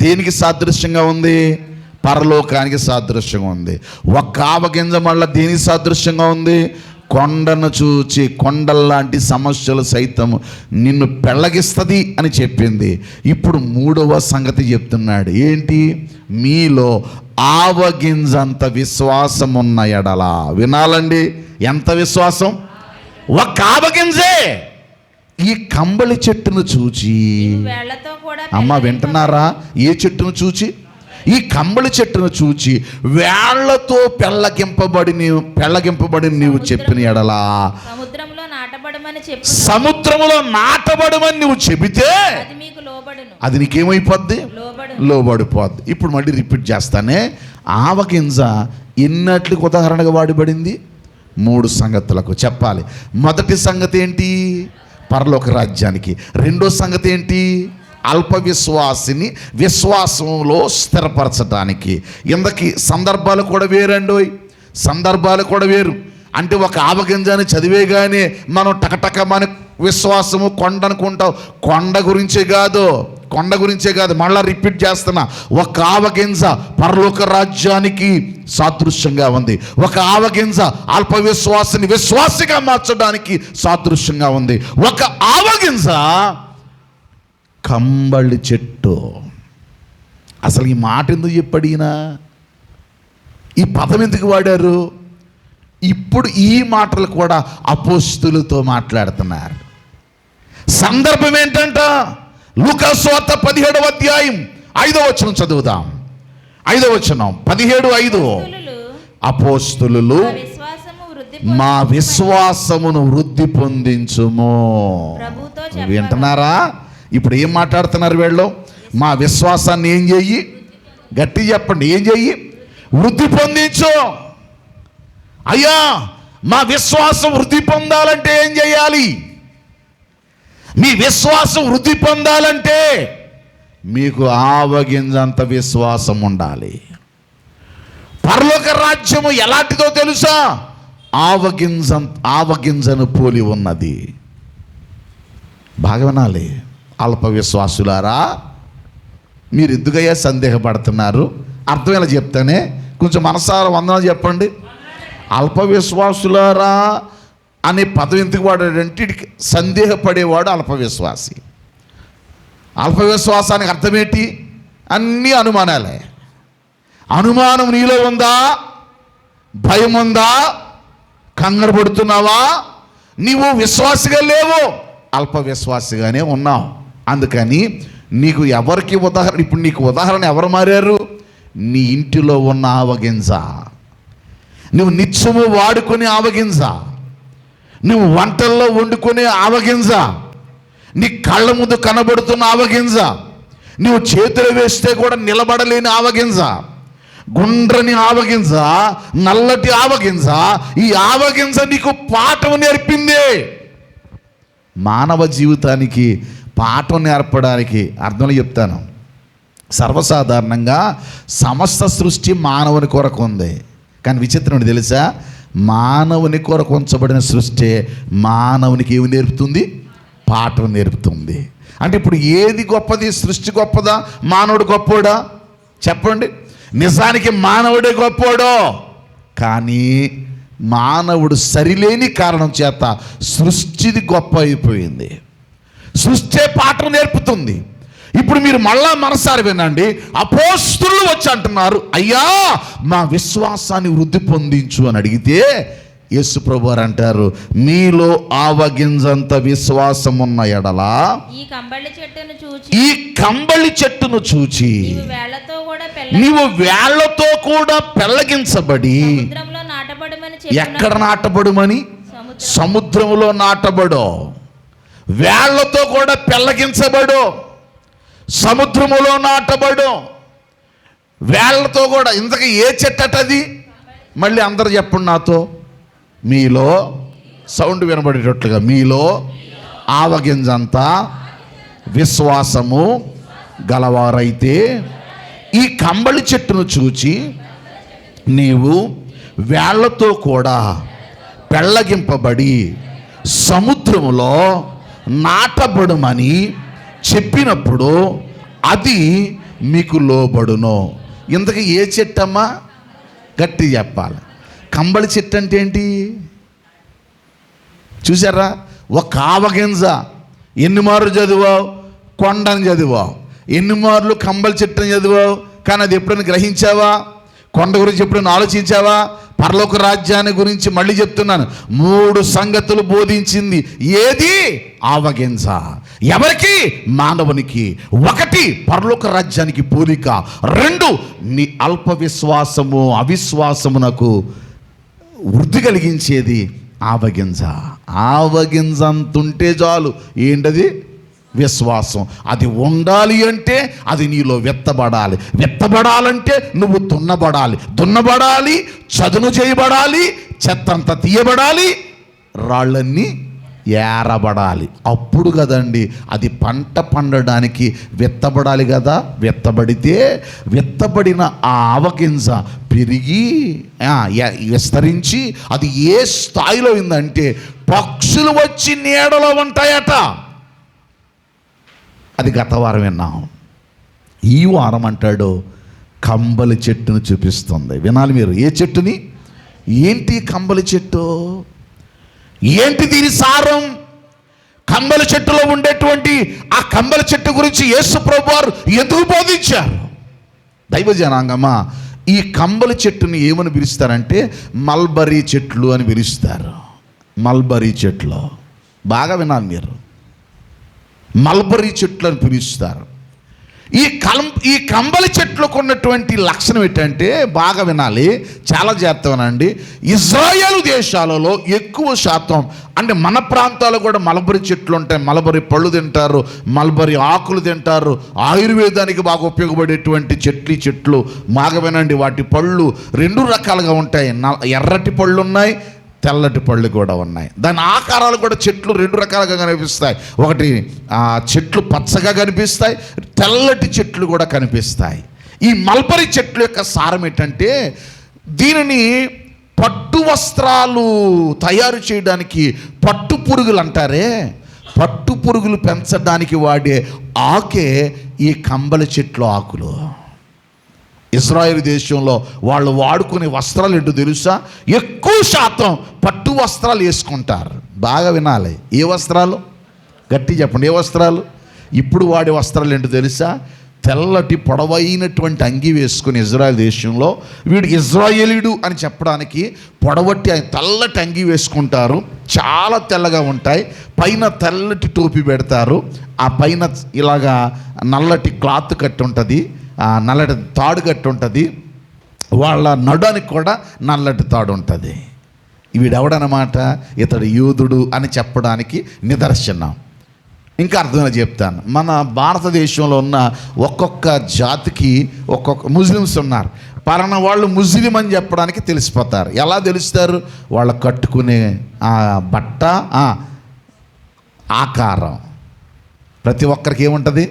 దేనికి సాదృశ్యంగా ఉంది? పరలోకానికి సాదృశ్యంగా ఉంది. ఒక్క ఆవగింజ మళ్ళీ దేనికి సాదృశ్యంగా ఉంది? కొండను చూచి, కొండల్లాంటి సమస్యలు సైతం నిన్ను పెళ్ళగిస్తుంది అని చెప్పింది. ఇప్పుడు 3వ సంగతి చెప్తున్నాడు. ఏంటి? మీలో ఆవగింజంత విశ్వాసం ఉన్న ఎడల. వినాలండి. ఎంత విశ్వాసం? ఒక్క ఆవగింజే. ఈ కంబళి చెట్టును చూచి, అమ్మ వింటున్నారా? ఏ చెట్టును చూచి? ఈ కంబళి చెట్టును చూచి వేళ్లతో పెళ్ళగింపబడి నీవు చెప్పిన ఎడలా సముద్రములో నాటబడమని నువ్వు చెబితే అది నీకేమైపోద్ది? లోబడిపోద్ది. ఇప్పుడు మళ్ళీ రిపీట్ చేస్తానే. ఆవగింజ ఎన్నట్లకి ఉదాహరణగా వాడబడింది? 3 సంగతులకు చెప్పాలి. మొదటి సంగతి ఏంటి? పరలోక రాజ్యానికి. రెండో సంగతి ఏంటి? అల్ప విశ్వాసిని విశ్వాసంలో స్థిరపరచడానికి. ఇందకి సందర్భాలు కూడా వేరండి. సందర్భాలు కూడా వేరు. అంటే ఒక ఆవగింజని చదివేగానే మనం టకటకమని విశ్వాసము కొండ అనుకుంటాం. కొండ గురించే కాదు. మళ్ళా రిపీట్ చేస్తున్నా. ఒక ఆవగింజ పరలోక రాజ్యానికి సాదృశ్యంగా ఉంది. ఒక ఆవగింజ అల్ప విశ్వాసిని విశ్వాసిగా మార్చడానికి సాదృశ్యంగా ఉంది. ఒక ఆవగింజ కంబళి చెట్టు. అసలు ఈ మాట ఎందుకు చెప్పాడు ఈయన? ఈ పదం ఎందుకు వాడారు? ఇప్పుడు ఈ మాటలు కూడా అపోస్తులతో మాట్లాడుతున్నారు. సందర్భం ఏంటంట? లూకాసు వార్త 17వ అధ్యాయం 5వ వచనం చదువుదాం. 5వ వచనం 17:5. అపోస్తులు మా విశ్వాసమును వృద్ధి పొందించుము. వింటున్నారా? ఇప్పుడు ఏం మాట్లాడుతున్నారు వీళ్ళు? మా విశ్వాసాన్ని ఏం చెయ్యి? గట్టి చెప్పండి. ఏం చెయ్యి? వృద్ధి పొందించు. అయ్యా, మా విశ్వాసం వృద్ధి పొందాలంటే ఏం చేయాలి? మీ విశ్వాసం వృద్ధి పొందాలంటే మీకు ఆవగింజంత విశ్వాసం ఉండాలి. పరలోక రాజ్యము ఎలాంటిదో తెలుసా? ఆవగింజను పోలి ఉన్నది. బాగా వినాలి. అల్ప విశ్వాసులారా, మీరు ఎందుకయ్యా సందేహపడుతున్నారు? అర్థం ఎలా చెప్తానే? కొంచెం మనసారా వందనాలు చెప్పండి. అల్ప విశ్వాసులారా అనే పదం ఎందుకు వాడాడంటే సందేహపడేవాడు అల్ప విశ్వాసి. అల్ప విశ్వాసానికి అర్థమేంటి? అన్నీ అనుమానాలే. అనుమానం నీలో ఉందా? భయం ఉందా? కంగారు పడుతున్నావా? నీవు విశ్వాసిగా లేవు, అల్ప విశ్వాసిగానే ఉన్నావు. అందుకని నీకు ఎవరికి ఉదాహరణ? ఇప్పుడు నీకు ఉదాహరణ ఎవరు మారారు? నీ ఇంటిలో ఉన్న ఆవగింజ, నువ్వు నిత్యము వాడుకునే ఆవగింజ, నువ్వు వంటల్లో వండుకునే ఆవగింజ, నీ కళ్ళ ముందు కనబడుతున్న ఆవగింజ, నువ్వు చేతులు వేస్తే కూడా నిలబడలేని ఆవగింజ, గుండ్రని ఆవగింజ, నల్లటి ఆవగింజ. ఈ ఆవగింజ నీకు పాఠం నేర్పింది. మానవ జీవితానికి పాఠం నేర్పడానికి అర్థంలో చెప్తాను. సర్వసాధారణంగా సమస్త సృష్టి మానవుని కొరకు ఉంది. కానీ విచిత్రం తెలుసా? మానవుని కొరకు ఉంచబడిన సృష్టి మానవునికి ఏమి నేర్పుతుంది? పాఠం నేర్పుతుంది. అంటే ఇప్పుడు ఏది గొప్పది? సృష్టి గొప్పదా? మానవుడు గొప్పోడా? చెప్పండి, నిజానికి మానవుడే గొప్పోడో, కానీ మానవుడు సరిలేని కారణం చేత సృష్టిది గొప్ప అయిపోయింది. సృష్టి పాఠం నేర్పుతుంది. ఇప్పుడు మీరు మళ్ళా మనసారి వినండి. అపోస్తులు వచ్చి అంటున్నారు, అయ్యా మా విశ్వాసాన్ని వృద్ధి పొందించు అని అడిగితే యేసు ప్రభువారు అంటారు, మీలో ఆవగింజంత విశ్వాసం ఉన్న ఎడలా ఈ కంబళి చెట్టును చూచి నీవు వేళ్లతో కూడా పెళ్లగించబడి సముద్రంలో నాటబడమని ఎక్కడ నాటబడుమని? సముద్రంలో నాటబడో, వేళ్లతో కూడా పెళ్లగించబడు, సముద్రములో నాటబడు, వేళ్లతో కూడా. ఇంతకు ఏ చెట్టది? మళ్ళీ అందరు చెప్పండి నాతో. మీలో సౌండ్ వినబడేటట్లుగా, మీలో ఆవగింజంతా విశ్వాసము గలవారైతే ఈ కంబళి చెట్టును చూచి నీవు వేళ్లతో కూడా పెళ్లగింపబడి సముద్రములో నాటబడుమని చెప్పినప్పుడు అది మీకు లోబడును. ఇంతకు ఏ చెట్టమ్మా? గట్టి చెప్పాలి. కంబళి చెట్టు అంటే ఏంటి చూసారా? ఒక ఆవగింజ. ఎన్ని మార్లు చదివావు? కొండని చదివావు. ఎన్ని మార్లు కంబళి చెట్టుని చదివావు, కానీ అది ఎప్పుడైనా గ్రహించావా? కొండ గురించి ఎప్పుడైనా ఆలోచించావా? పరలోక రాజ్యాన్ని గురించి మళ్ళీ చెప్తున్నాను, 3 సంగతులు బోధించింది. ఏది? ఆవగింజ. ఎవరికి? మానవునికి. 1 పరలోక రాజ్యానికి పోలిక, 2 నీ అల్ప విశ్వాసము అవిశ్వాసమునకు వృద్ధి కలిగించేది ఆవగింజ. ఆవగింజ అంతుంటే చాలు. ఏంటది? విశ్వాసం. అది ఉండాలి అంటే అది నీలో విత్తబడాలి. విత్తబడాలంటే నువ్వు దున్నబడాలి. దున్నబడాలి, చదును చేయబడాలి, చెత్తంతా తీయబడాలి, రాళ్ళన్నీ ఏరబడాలి. అప్పుడు కదండి అది పంట పండడానికి విత్తబడాలి కదా. విత్తబడితే విత్తబడిన ఆ ఆవగింజ పెరిగి విస్తరించి అది ఏ స్థాయిలో ఉందంటే పక్షులు వచ్చి నీడలో ఉంటాయట. అది గత వారం విన్నాం. ఈ వారం అంటాడు కంబలి చెట్టును చూపిస్తుంది. వినాలి మీరు. ఏ చెట్టుని? ఏంటి కంబలి చెట్టు? ఏంటి దీని సారం? కంబలి చెట్టులో ఉండేటువంటి ఆ కంబలి చెట్టు గురించి యేసు ప్రభువారు ఎందుకు బోధించారు? దైవ జనాంగమా, ఈ కంబలి చెట్టుని ఏమని పిలుస్తారంటే మల్బరీ చెట్లు అని పిలుస్తారు. మల్బరీ చెట్లు బాగా వినాలి మీరు. మల్బరీ చెట్లు అని పిలుస్తారు. ఈ కంబలి చెట్లకు ఉన్నటువంటి లక్షణం ఏంటంటే బాగా వినాలి, చాలా జాగ్రత్తగానండి. ఇజ్రాయేలు దేశాలలో ఎక్కువ శాతం, అంటే మన ప్రాంతాల్లో కూడా మల్బరీ చెట్లు ఉంటాయి. మల్బరీ పళ్ళు తింటారు, మల్బరీ ఆకులు తింటారు. ఆయుర్వేదానికి బాగా ఉపయోగపడేటువంటి చెట్లు బాగా వినండి. వాటి పళ్ళు 2 రకాలుగా ఉంటాయి. ఎర్రటి పళ్ళు ఉన్నాయి, తెల్లటి పళ్ళు కూడా ఉన్నాయి. దాని ఆకారాలు కూడా చెట్లు 2 రకాలుగా కనిపిస్తాయి. ఒకటి చెట్లు పచ్చగా కనిపిస్తాయి, తెల్లటి చెట్లు కూడా కనిపిస్తాయి. ఈ మల్బరీ చెట్లు యొక్క సారం ఏంటంటే దీనిని పట్టు వస్త్రాలు తయారు చేయడానికి పట్టు పురుగులు అంటారే, పట్టు పురుగులు పెంచడానికి వాడే ఆకే ఈ కంబలి చెట్లు ఆకులు. ఇజ్రాయేల్ దేశంలో వాళ్ళు వాడుకునే వస్త్రాలు ఏంటో తెలుసా? ఎక్కువ శాతం పట్టు వస్త్రాలు వేసుకుంటారు. బాగా వినాలి. ఏ వస్త్రాలు? గట్టి చెప్పండి. ఏ వస్త్రాలు? ఇప్పుడు వాడే వస్త్రాలు ఏంటో తెలుసా? తెల్లటి పొడవైనటువంటి అంగి వేసుకుని ఇజ్రాయేల్ దేశంలో వీడు ఇజ్రాయేలీడు అని చెప్పడానికి పొడవట్టి తెల్లటి అంగి వేసుకుంటారు. చాలా తెల్లగా ఉంటాయి. పైన తెల్లటి టోపీ పెడతారు. ఆ పైన ఇలాగా నల్లటి క్లాత్ కట్టి ఉంటుంది, నల్లటి తాడు కట్టి ఉంటుంది. వాళ్ళ నడానికి కూడా నల్లటి తాడు ఉంటుంది. వీడెవడనమాట? ఇతడు యూదుడు అని చెప్పడానికి నిదర్శనం. ఇంకా అర్థంగా చెప్తాను. మన భారతదేశంలో ఉన్న ఒక్కొక్క జాతికి ఒక్కొక్క ముస్లిమ్స్ ఉన్నారు. పలానా వాళ్ళు ముస్లిం అని చెప్పడానికి తెలిసిపోతారు. ఎలా తెలుస్తారు? వాళ్ళు కట్టుకునే బట్ట, ఆకారం. ప్రతి ఒక్కరికి ఏముంటుంది?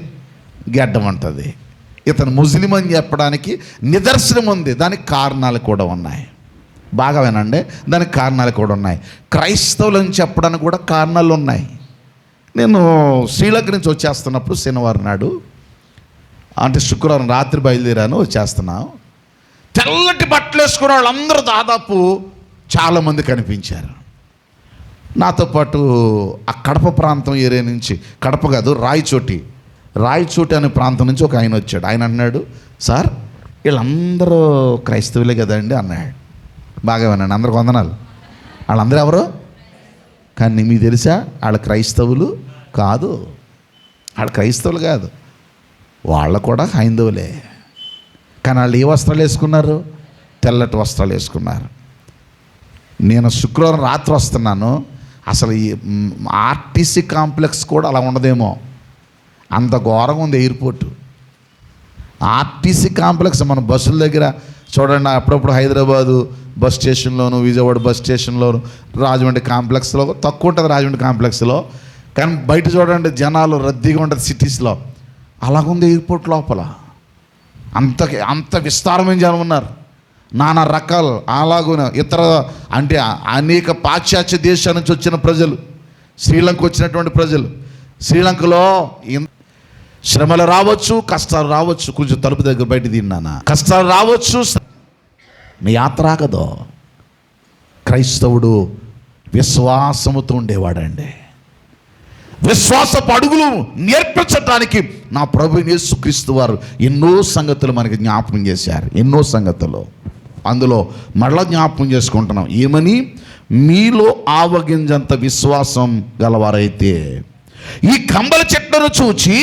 గడ్డం ఉంటుంది. ఇతను ముస్లిం అని చెప్పడానికి నిదర్శనం ఉంది. దానికి కారణాలు కూడా ఉన్నాయి. బాగా వినండి, దానికి కారణాలు కూడా ఉన్నాయి. క్రైస్తవులు అని చెప్పడానికి కూడా కారణాలు ఉన్నాయి. నేను శ్రీలంక నుంచి వచ్చేస్తున్నప్పుడు శనివారం నాడు అంటే శుక్రవారం రాత్రి బయలుదేరాను, వచ్చేస్తున్నాం. తెల్లటి బట్టలు వేసుకున్న వాళ్ళందరూ దాదాపు చాలామంది కనిపించారు. నాతో పాటు ఆ కడప ప్రాంతం ఏరియా నుంచి, కడప కాదు రాయచోటి అనే ప్రాంతం నుంచి ఒక ఆయన వచ్చాడు. ఆయన అన్నాడు, సార్ వీళ్ళందరూ క్రైస్తవులే కదండి అన్నాడు. బాగా విన్నాను, అందరికి వందనాలు. వాళ్ళందరూ ఎవరు? కానీ మీకు తెలుసా, వాళ్ళు క్రైస్తవులు కాదు. వాళ్ళు కూడా హైందవులే. కానీ వాళ్ళు ఏ వస్త్రాలు వేసుకున్నారు? తెల్లటి వస్త్రాలు వేసుకున్నారు. నేను శుక్రవారం రాత్రి వస్తున్నాను. అసలు ఈ ఆర్టీసీ కాంప్లెక్స్ కూడా అలా ఉండదేమో, అంత ఘోరంగా ఉంది ఎయిర్పోర్టు. ఆర్టీసీ కాంప్లెక్స్ మన బస్సుల దగ్గర చూడండి, అప్పుడప్పుడు హైదరాబాదు బస్ స్టేషన్లోను, విజయవాడ బస్ స్టేషన్లోను, రాజమండ్రి కాంప్లెక్స్లో తక్కువ ఉంటుంది, రాజమండ్రి కాంప్లెక్స్లో. కానీ బయట చూడండి జనాలు రద్దీగా ఉంటుంది సిటీస్లో. అలాగుంది ఎయిర్పోర్ట్ లోపల. అంత విస్తారమైన జనం ఉన్నారు, నానా రకాలు. అలాగున ఇతర అంటే అనేక పాశ్చాత్య దేశాల నుంచి వచ్చిన ప్రజలు, శ్రీలంక వచ్చినటువంటి ప్రజలు. శ్రీలంకలో శ్రమలు రావచ్చు, కష్టాలు రావచ్చు. కొంచెం తలుపు దగ్గర బయట తిన్నానా, కష్టాలు రావచ్చు, నీ యాత్ర ఆగదు. క్రైస్తవుడు విశ్వాసముతో ఉండేవాడండి. విశ్వాసపు అడుగులు నేర్పించడానికి నా ప్రభు యేసుక్రీస్తు వారు ఎన్నో సంగతులు మనకి జ్ఞాపకం చేశారు. ఎన్నో సంగతులు అందులో మరలా జ్ఞాపకం చేసుకుంటున్నాం. ఏమని? మీలో ఆవగింజంత విశ్వాసం గలవారైతే ఈ కంబల చెట్లను చూచి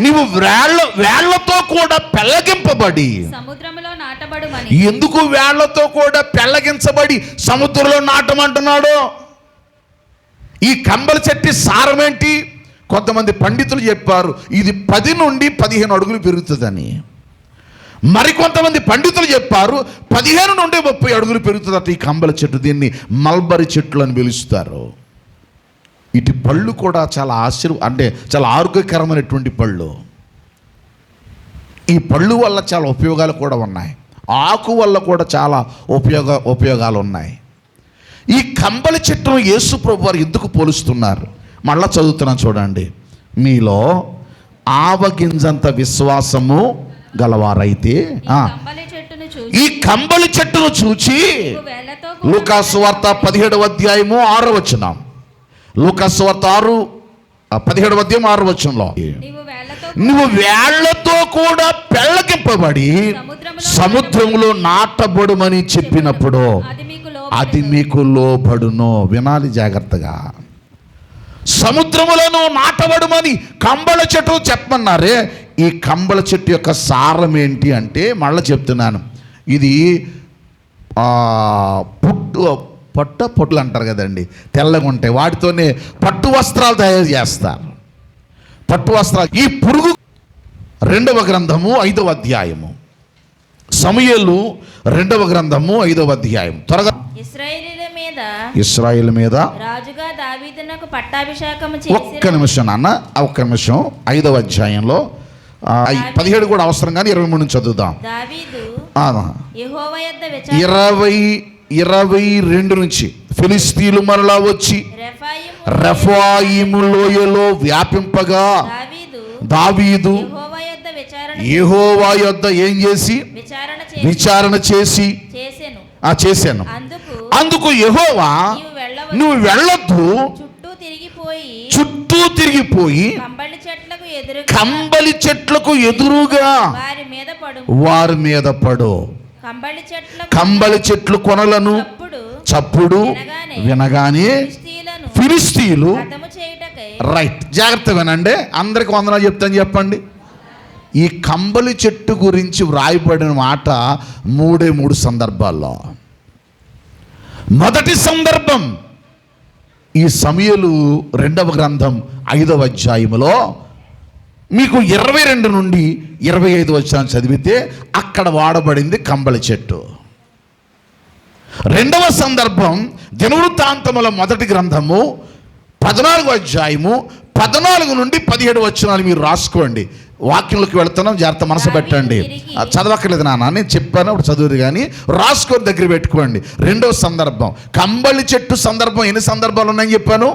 నీవు వేళ్లతో కూడా పెళ్ళగింపబడి సముద్రంలో నాటబడుమని. ఎందుకు వేళ్లతో కూడా పెళ్ళగించబడి సముద్రంలో నాటమంటున్నాడు? ఈ కంబల చెట్టు సారం ఏంటి? కొంతమంది పండితులు చెప్పారు ఇది 10 నుండి 15 అడుగులు పెరుగుతుందని. మరికొంతమంది పండితులు చెప్పారు 15 నుండి 30 అడుగులు పెరుగుతుందట ఈ కంబల చెట్టు. దీన్ని మల్బరీ చెట్లు అని పిలుస్తారు. ఇటు పళ్ళు కూడా చాలా చాలా ఆరోగ్యకరమైనటువంటి పళ్ళు. ఈ పళ్ళు వల్ల చాలా ఉపయోగాలు కూడా ఉన్నాయి. ఆకు వల్ల కూడా చాలా ఉపయోగాలు ఉన్నాయి. ఈ కంబల చెట్టును యేసు ప్రభు వారు ఎందుకు పోలుస్తున్నారు? మళ్ళా చదువుతున్నాను చూడండి. మీలో ఆవగింజంత విశ్వాసము గలవారైతే ఈ కంబలి చెట్టును చూచి, లూకాసు వార్త 17వ అధ్యాయము 6వ వచనం, లూకాసు వార్త 17వ అధ్యాయం 6వ వచనంలో, నువ్వు వేళ్లతో కూడా పెళ్ళగింపబడి సముద్రంలో నాటబడుమని చెప్పినప్పుడు అది మీకు లోబడును. వినాలి జాగ్రత్తగా. సముద్రములను నాటబడుమని కంబళ చెట్టు చెప్పమన్నారే. ఈ కంబళ చెట్టు యొక్క సారం ఏంటి అంటే, మళ్ళీ చెప్తున్నాను, ఇది పొట్లు అంటారు కదండి, తెల్లగా ఉంటాయి. వాటితోనే పట్టు వస్త్రాలు తయారు చేస్తారు. పట్టు వస్త్రాలు. ఈ పురుగు 2వ గ్రంథము 5వ అధ్యాయము, సమూయేలు 2వ గ్రంథము 5వ అధ్యాయం. త్వరగా. ఇశ్రాయేలు మీద రాజుగా దావీదునకు పట్టాభిషేకం చేసి. ఒక్క నిమిషం నాన్న, ఒక్క నిమిషం. 5వ అధ్యాయంలో 17 కూడా అవసరం కానీ 23 నుంచి చదువుదాం. దావీదు 22 నుంచి ఫిలిస్తీన్లు మరలా వచ్చి రెఫాయిము లోయలో వ్యాపింపగా దావీదు యెహోవా యొద్ద ఏం చేసి విచారణ చేసి చేశాను. అందుకు యెహోవా నువ్వు వెళ్ళొద్దు, చుట్టూ తిరిగిపోయి కంబలి చెట్లకు ఎదురుగా వారి మీద పడు. కంబలి చెట్లు కొనలను చప్పుడు వినగానే ఫిలిస్తీయులు. రైట్, జాగ్రత్త వినండి. అందరికి వందనాలు చెప్తాను, చెప్పండి. ఈ కంబలి చెట్టు గురించి వ్రాయబడిన మాట 3 సందర్భాల్లో. మొదటి సందర్భం ఈ సమూయేలు 2వ గ్రంథం 5వ అధ్యాయములో మీకు 22 నుండి 25 వచనం చదివితే అక్కడ వాడబడింది కంబలి చెట్టు. 2వ సందర్భం దినవృత్తాంతముల 1వ గ్రంథము 14వ అధ్యాయము 14 నుండి 17 వచనాలు మీరు రాసుకోండి. వాక్యంలోకి వెళుతున్నాం, జాగ్రత్త మనసు పెట్టండి. చదవక్కర్లేదు నాన్న, నేను చెప్పాను అప్పుడు చదువురు కానీ రాసుకొని దగ్గర పెట్టుకోండి. 2వ సందర్భం కంబలి చెట్టు సందర్భం. ఎన్ని సందర్భాలు ఉన్నాయని చెప్పాను?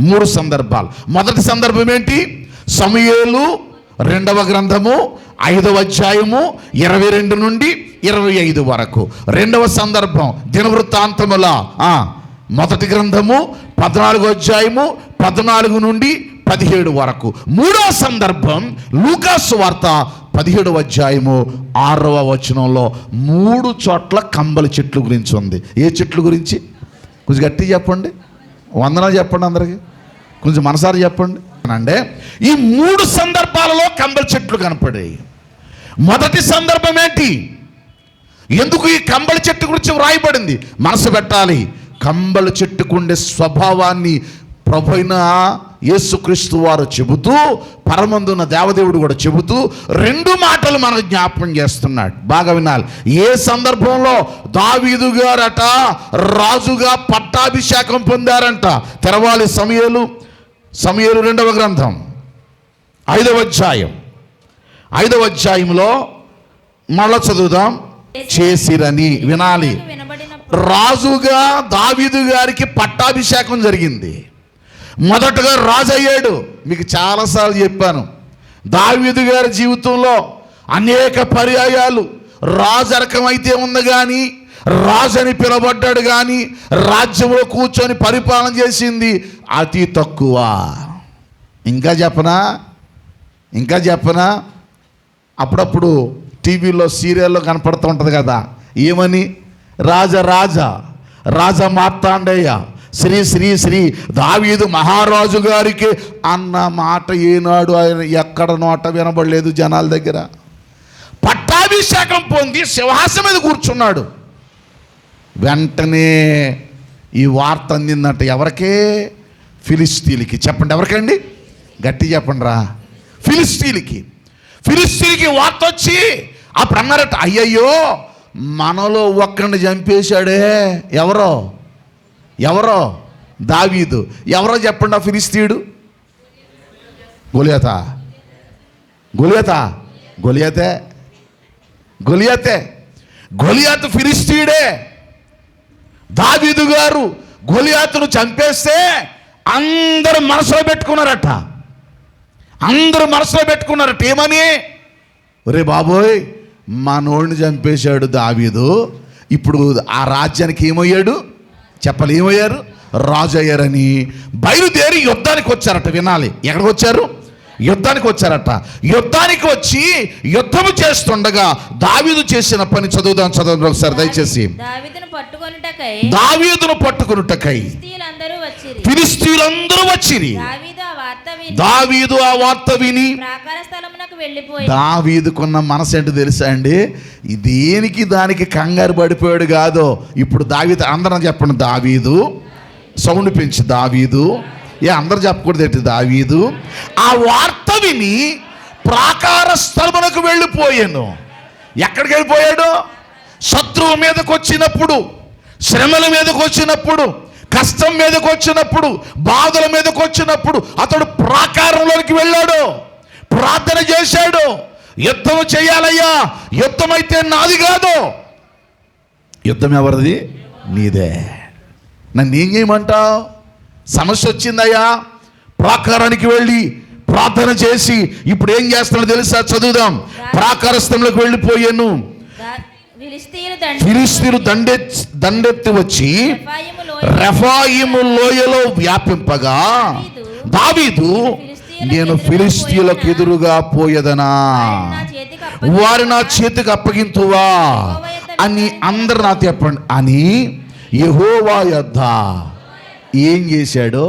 3 సందర్భాలు. మొదటి సందర్భం ఏంటి? సమూయేలు 2వ గ్రంథము 5వ అధ్యాయము 22 నుండి 25 వరకు. 2వ సందర్భం దినవృత్తాంతముల మొదటి గ్రంథము 14వ అధ్యాయము 14 నుండి 17 వరకు. 3వ సందర్భం లూకాసు వార్త 17వ అధ్యాయము 6వ వచనంలో 3 చోట్ల కంబలి చెట్లు గురించి ఉంది. ఏ చెట్లు గురించి కొంచెం గట్టి చెప్పండి, వందనాలు చెప్పండి అందరికి, కొంచెం మనసారి చెప్పండి. అంటే ఈ 3 సందర్భాలలో కంబలి చెట్లు కనపడాయి. మొదటి సందర్భం ఏంటి? ఎందుకు ఈ కంబలి చెట్టు గురించి వ్రాయబడింది? మనసు పెట్టాలి. కంబలి చెట్టుకుండే స్వభావాన్ని ప్రభువైన యేసుక్రీస్తు వారు చెబుతూ, పరమందున్న దేవదేవుడు కూడా చెబుతూ 2 మాటలు మనకు జ్ఞాపకం చేస్తున్నాడు. బాగా వినాలి. ఏ సందర్భంలో దావీదు గారట రాజుగా పట్టాభిషేకం పొందారంట. తెరవాలి సమూయేలు 2వ గ్రంథం 5వ అధ్యాయం. 5వ అధ్యాయంలో మళ్ళా చదువుదాం. చేసిరని వినాలి. రాజుగా దావీదు గారికి పట్టాభిషేకం జరిగింది. మొదటగా రాజు అయ్యాడు. మీకు చాలాసార్లు చెప్పాను, దావీదు గారి జీవితంలో అనేక పర్యాయాలు రాజరకం అయితే ఉంది కానీ, రాజు అని పిలవబడ్డాడు కానీ, రాజ్యంలో కూర్చొని పరిపాలన చేసింది అతి తక్కువ. ఇంకా చెప్పనా అప్పుడప్పుడు టీవీలో సీరియల్లో కనపడుతూ ఉంటుంది కదా, ఏమని? రాజా మార్తాండయ్య శ్రీ దావీదు మహారాజు గారికి అన్న మాట ఏనాడు ఆయన ఎక్కడ నోట వినబడలేదు జనాల దగ్గర. పట్టాభిషేకం పొంది సింహాసనం మీద కూర్చున్నాడు. వెంటనే ఈ వార్త అందిందంట. ఎవరికే? ఫిలిస్తీన్లకి. చెప్పండి, ఎవరికండి? గట్టి చెప్పండి రా. ఫిలిస్తీన్లకి వార్త వచ్చి అప్పుడు అన్నారట, అయ్యయ్యో మనలో ఒక్కడిని చంపేశాడే. ఎవరో? దావీదు. ఎవరో చెప్పండి. ఆ ఫిలిస్తీయుడు గొలియాతు ఫిలిస్తీయుడే. దావీదు గారు గొలియాతును చంపేస్తే అందరూ మనసులో పెట్టుకున్నారట. ఏమని? ఒరే బాబోయ్, మనోడిని చంపేశాడు దావీదు, ఇప్పుడు ఆ రాజ్యానికి ఏమయ్యాడు? చెప్పాలి, ఏమయ్యారు? రాజు అయ్యారని బయలుదేరి యుద్ధానికి వచ్చారట. వినాలి, ఎక్కడికి వచ్చారు? యుద్ధానికి వచ్చారట. యుద్ధానికి వచ్చి యుద్ధము చేస్తుండగా దావీదు చేసిన పని చదువుదాం ఒకసారి దయచేసి. దావీదును పట్టుకొనుటకై ఫిలిస్తీయులందరూ వచ్చిరి. దావీదు ఆ వార్త విని దావీదుకున్న మనసు ఏంటో తెలుసా అండి? దేనికి దానికి కంగారు పడిపోయాడు కాదు. ఇప్పుడు దావీదు, అందరం చెప్పండి, దావీదు. సౌండ్ పెంచి దావీదు. అందరు చెప్పకూడదు ఏంటి? దావీదు ఆ వార్త విని ప్రాకార స్థలమునకు వెళ్ళిపోయాను. ఎక్కడికి వెళ్ళిపోయాడు? శత్రువు మీదకి వచ్చినప్పుడు, శ్రమల మీదకి వచ్చినప్పుడు, కష్టం మీదకి వచ్చినప్పుడు, బాధల మీదకి వచ్చినప్పుడు అతడు ప్రాకారంలోకి వెళ్ళాడు. ప్రార్థన చేశాడు. యుద్ధం చేయాలయ్యా, యుద్ధం అయితే నాది కాదు. యుద్ధం ఎవరిది? నీదే. నన్ను ఏం చేయమంటావు? సమస్య వచ్చిందయ్యా. ప్రాకారానికి వెళ్ళి ప్రార్థన చేసి ఇప్పుడు ఏం చేస్తున్నాడో తెలుసా? చదువుదాం. ప్రాకార స్థలంలోకి వెళ్ళిపోయాను. ఫిలిస్తీయులు దండెత్తి వచ్చి రెఫాయిము లోయలో వ్యాపింపగా దావీదు, నేను ఫిలిస్తీయులకు ఎదురుగా పోయేదనా, వారు నా చేతికి అప్పగింతువా అని అందరు నా చెప్పండి అని యెహోవా యొద్ద ఏం చేశాడు?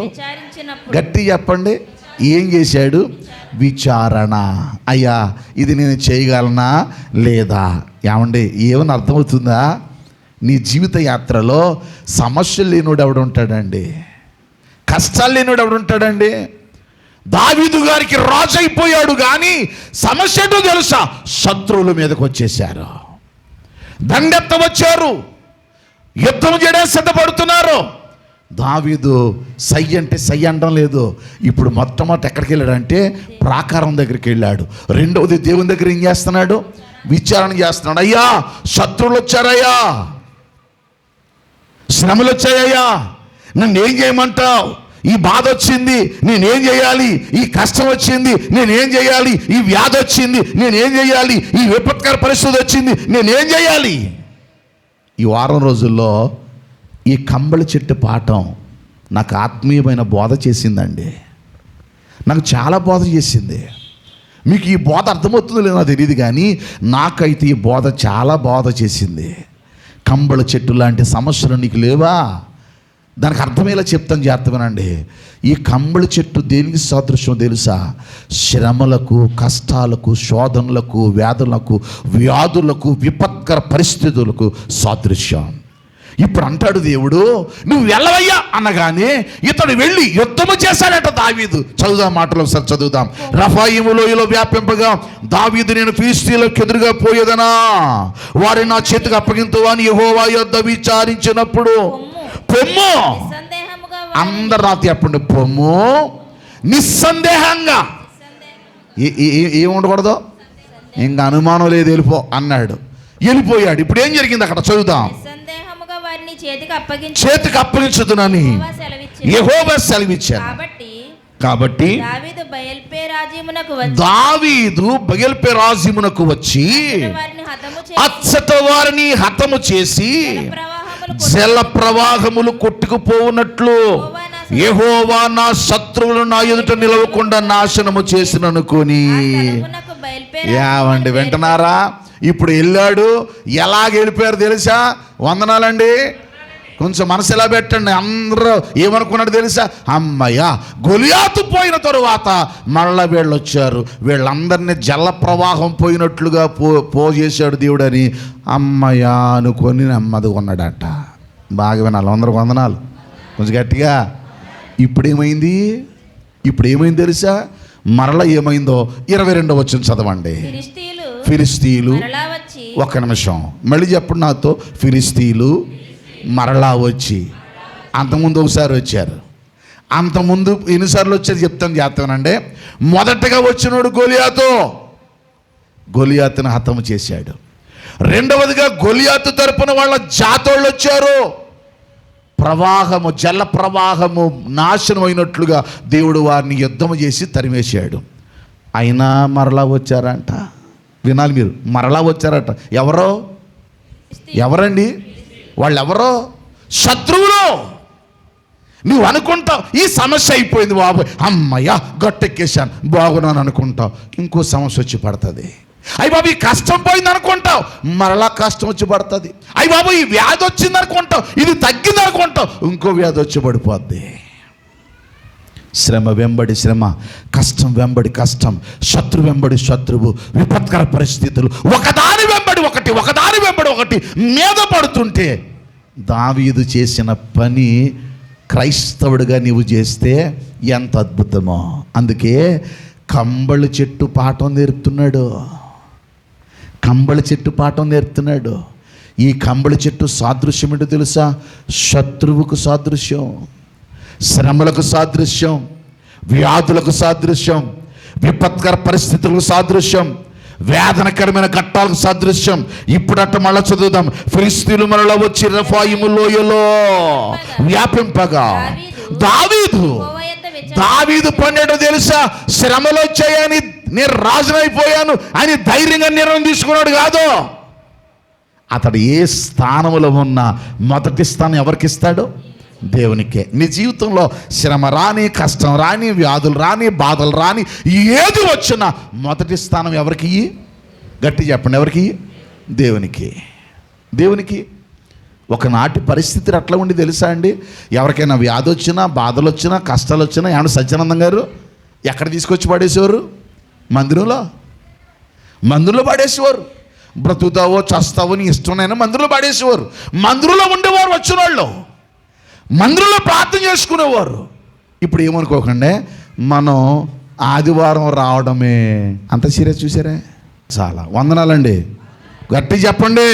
గట్టి చెప్పండి. ఏం చేశాడు? విచారణ. అయ్యా, ఇది నేను చేయగలనా లేదా? ఏమండి, ఏమని అర్థమవుతుందా? నీ జీవిత యాత్రలో సమస్యలు లేనివాడు ఎవడుంటాడండి? కష్టాలు లేనివాడు ఎవడుంటాడండి? దావీదు గారికి రాజు అయిపోయాడు కానీ సమస్య ఏంటో తెలుసా? శత్రువుల మీదకి వచ్చేసారు, దండెత్త వచ్చారు, యుద్ధం చేయడానికి సిద్ధపడుతున్నారు. దావీదు సై అంటే సై అనడం లేదు. ఇప్పుడు మొట్టమొదటి ఎక్కడికి వెళ్ళాడంటే ప్రాకారం దగ్గరికి వెళ్ళాడు. రెండవది దేవుని దగ్గర ఏం చేస్తున్నాడు? విచారణ చేస్తున్నాడు. అయ్యా, శత్రువులు వచ్చారయ్యా, శ్రమలు వచ్చాయ్యా, నన్ను ఏం చేయమంటావు? ఈ బాధ వచ్చింది, నేనేం చేయాలి? ఈ కష్టం వచ్చింది, నేనేం చేయాలి? ఈ వ్యాధి వచ్చింది, నేనేం చేయాలి? ఈ విపత్కర పరిస్థితి వచ్చింది, నేనేం చేయాలి? ఈ వారం రోజుల్లో ఈ కంబళి చెట్టు పాఠం నాకు ఆత్మీయమైన బోధ చేసిందండి. నాకు చాలా బోధ చేసింది. మీకు ఈ బోధ అర్థమవుతుందో లేదో నాకు తెలియదు, కానీ నాకైతే ఈ బోధ చాలా బోధ చేసింది. కంబళి చెట్టు లాంటి సమస్యలు నీకు లేవా? దానికి అర్థమయ్యేలా చెప్తాను, జాగ్రత్తగానండి. ఈ కంబళి చెట్టు దేనికి సాదృశ్యం తెలుసా? శ్రమలకు, కష్టాలకు, శోధనలకు, వ్యాధులకు, విపత్కర పరిస్థితులకు సాదృశ్యం. ఇప్పుడు అంటాడు దేవుడు, నువ్వు వెళ్ళవయ్యా అనగానే ఇతడు వెళ్ళి యుద్ధము చేశాడట దావీదు. చదువుదాం, మాటలు ఒకసారి చదువుదాం. రఫాయిము లోయలో వ్యాపింపగా దావీదు, నేను ఫిలిష్తీయులకు ఎదురుగా పోయేదనా, వారిని నా చేతికి అప్పగింతువా అని యెహోవా యొద్ద విచారించినప్పుడు, పొమ్ము, అందరు రాతి అప్పుడు పొమ్ము, నిస్సందేహంగా, ఏం ఉండకూడదు, ఇంకా అనుమానం లేదు, వెళ్ళిపో అన్నాడు. వెళ్ళిపోయాడు. ఇప్పుడు ఏం జరిగింది అక్కడ చదువుదాం. చేతికి అప్పగించుదునని యెహోవా సెలవిచ్చాడు. కాబట్టి దావీదు బయల్పెరాజీమునకు వచ్చి అచ్చట వారిని హతము చేసి జల ప్రవాహములు కొట్టుకుపోవునట్లు యెహోవా నా శత్రువులు నా ఎదుట నిలవకుండా నాశనము చేసిననుకొని. ఏమండి వింటున్నారా? ఇప్పుడు వెళ్ళాడు. ఎలాగ వెళ్ళిపోయారు తెలుసా? వందనాలండి. కొంచెం మనసు ఎలా పెట్టండి. అందరూ ఏమనుకున్నాడు తెలుసా? అమ్మయ్య, గొలియాతు పోయిన తరువాత మళ్ళా వీళ్ళు వచ్చారు, వీళ్ళందరినీ జల ప్రవాహం పోయినట్లుగా పోజేశాడు దేవుడు అని అమ్మయ్య అనుకొని నెమ్మదిగా ఉన్నాడట. బాగా వినాలి, అందరికి వందనాలు, కొంచెం గట్టిగా. ఇప్పుడు ఏమైంది తెలుసా? మరలా ఏమైందో 22వ వచనం చదవండి. ఫిలిష్తీయులు, ఒక్క నిమిషం మళ్ళీ చెప్పండి నాతో. ఫిలిష్తీయులు మరలా వచ్చి, అంతకుముందు ఒకసారి వచ్చారు, అంతకుముందు ఎన్నిసార్లు వచ్చారు చెప్తాను, చేస్తానండి. మొదటగా వచ్చినోడు గొలియాతును హతము చేశాడు. రెండవదిగా గొలియాతు తరపున వాళ్ళ జాతోళ్ళు వచ్చారు. జల ప్రవాహము నాశనం అయినట్లుగా దేవుడు వారిని యుద్ధము చేసి తరిమేశాడు. అయినా మరలా వచ్చారంట. వినాలి మీరు, మరలా వచ్చారట. ఎవరండి వాళ్ళెవరో? శత్రువులు. నువ్వు అనుకుంటావు ఈ సమస్య అయిపోయింది బాబు, అమ్మయ్య గట్టెక్కేశాను, బాగున్నాను అనుకుంటావు, ఇంకో సమస్య వచ్చి పడుతుంది. అయ్యి బాబు ఈ కష్టం పోయింది అనుకుంటావు, మరలా కష్టం వచ్చి పడుతుంది. అయ్యి బాబు ఈ వ్యాధి వచ్చింది అనుకుంటావు, ఇది తగ్గింది అనుకుంటావు, ఇంకో వ్యాధి వచ్చి పడిపోద్ది. శ్రమ వెంబడి శ్రమ, కష్టం వెంబడి కష్టం, శత్రు వెంబడి శత్రువు, విపత్కర పరిస్థితులు ఒకదాని వెంబడి ఒకటి మీద పడుతుంటే, దావీదు చేసిన పని క్రైస్తవుడిగా నీవు చేస్తే ఎంత అద్భుతమో. అందుకే కంబళి చెట్టు పాఠం నేర్పుతున్నాడు. ఈ కంబళి చెట్టు సాదృశ్యం ఏంటో తెలుసా? శత్రువుకు సాదృశ్యం, శ్రమలకు సాదృశ్యం, వ్యాధులకు సాదృశ్యం, విపత్కర పరిస్థితులకు సాదృశ్యం, వేదనకరమైన ఘట్టాలకు సాదృశ్యం. ఇప్పుడట్ట మళ్ళా చదువుదాం. ఫిలిష్తీయులు మరలా వచ్చి రెఫాయిము లోయలో వ్యాపింపగా దావీదు పన్నెండు తెలుసా? శ్రమలు వచ్చాయని నేను రాజునైపోయాను అని ధైర్యంగా నిర్ణయం తీసుకున్నాడు కాదు. అతడు ఏ స్థానంలో ఉన్నా మొదటి స్థానం ఎవరికి ఇస్తాడు? దేవునికే. నీ జీవితంలో శ్రమ రాని, కష్టం రాని, వ్యాధులు రాని, బాధలు రాని, ఏది వచ్చినా మొదటి స్థానం ఎవరికి? గట్టి చెప్పండి, ఎవరికి? దేవునికి. ఒకనాటి పరిస్థితులు అట్లా ఉండి తెలుసా అండి? ఎవరికైనా వ్యాధి వచ్చినా, బాధలు వచ్చినా, కష్టాలు వచ్చినా ఏమన్నా సత్యానందం గారు ఎక్కడ తీసుకొచ్చి పడేసేవారు? మందిరంలో పడేసేవారు. బ్రతుకుతావో చస్తావో నీ ఇష్టమైనా మందిరంలో పడేసేవారు. మందిరంలో ఉండేవారు, వచ్చిన వాళ్ళు మందిరంలో ప్రార్థన చేసుకునేవారు. ఇప్పుడు ఏమనుకోకండి, మనం ఆదివారం రావడమే అంత సీరియస్ చూసారా? చాలా వందనాలండి, గట్టి చెప్పండి.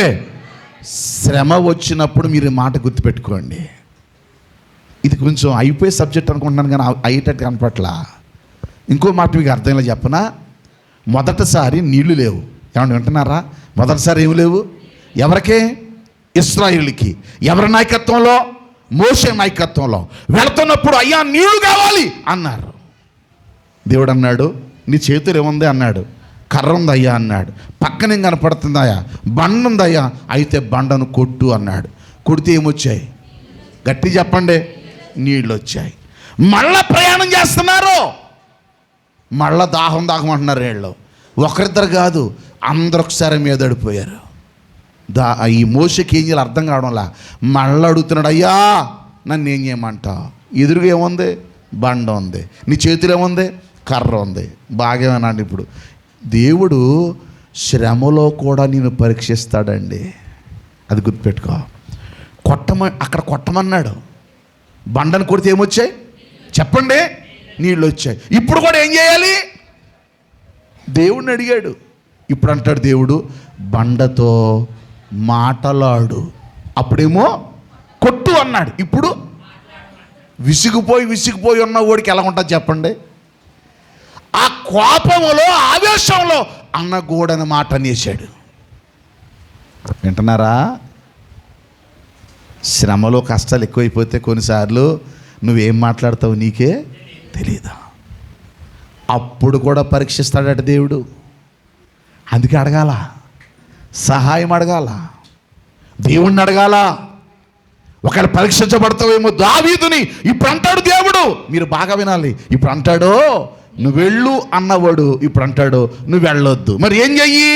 శ్రమ వచ్చినప్పుడు మీరు మాట గుర్తుపెట్టుకోండి. ఇది కొంచెం అయిపోయే సబ్జెక్ట్ అనుకుంటున్నాను, కానీ అయ్యేటట్టు కనపట్లా. ఇంకో మాట మీకు అర్థంలో చెప్పనా? మొదటిసారి నీళ్లు లేవు. ఏమన్నా వింటున్నారా? మొదటిసారి ఏమి లేవు. ఎవరికే? ఇశ్రాయేలుకి. ఎవరి నాయకత్వంలో? మోషే నాయకత్వంలో వెళుతున్నప్పుడు అయ్యా నీళ్లు కావాలి అన్నారు. దేవుడు అన్నాడు నీ చేతులు ఏముంది అన్నాడు. కర్ర ఉందయ్యా అన్నాడు. పక్కన ఏం కనపడుతుందయ్యా? బండ ఉందయ్యా. అయితే బండను కొట్టు అన్నాడు. కొడితే ఏమొచ్చాయి? గట్టి చెప్పండి, నీళ్ళు వచ్చాయి. మళ్ళా ప్రయాణం చేస్తున్నారు. మళ్ళా దాహం అంటున్నారు వీళ్ళు. ఒకరిద్దరు కాదు, అందరూ ఒకసారి మీద పడిపోయారు. ఈ మోషకి ఏం చేయాలి అర్థం కావడంలా. మళ్ళీ అడుగుతున్నాడు, అయ్యా నన్ను ఏం చేయమంటావు? ఎదురుగా ఏముంది? బండ ఉంది. నీ చేతిలో ఏముంది? కర్ర ఉంది. బాగేమన్నాడు. ఇప్పుడు దేవుడు శ్రమలో కూడా నేను పరీక్షిస్తాడండి. అది గుర్తుపెట్టుకో. అక్కడ కొట్టమన్నాడు. బండను కొడితే ఏమొచ్చాయి చెప్పండి? నీళ్ళు వచ్చాయి. ఇప్పుడు కూడా ఏం చేయాలి? దేవుడిని అడిగాడు. ఇప్పుడు అంటాడు దేవుడు, బండతో మాటలాడు. అప్పుడేమో కొట్టు అన్నాడు. ఇప్పుడు విసిగిపోయి ఉన్న ఓడికి ఎలా ఉంటుంది చెప్పండి? ఆ కోపములో ఆవేశంలో అన్నగూడని మాట అనేసాడు. వింటున్నారా? శ్రమలో కష్టాలు ఎక్కువైపోతే కొన్నిసార్లు నువ్వేం మాట్లాడతావు నీకే తెలీదా. అప్పుడు కూడా పరీక్షిస్తాడట దేవుడు. అందుకే అడగాల, సహాయం అడగాల, దేవుణ్ణి అడగాల. ఒకవేళ పరీక్షించబడతావేమో. దావీదుని ఇప్పుడు అంటాడు దేవుడు, మీరు బాగా వినాలి. ఇప్పుడు అంటాడు నువ్వు వెళ్ళు అన్నవాడు ఇప్పుడు అంటాడు నువ్వు వెళ్ళొద్దు. మరి ఏం చెయ్యి?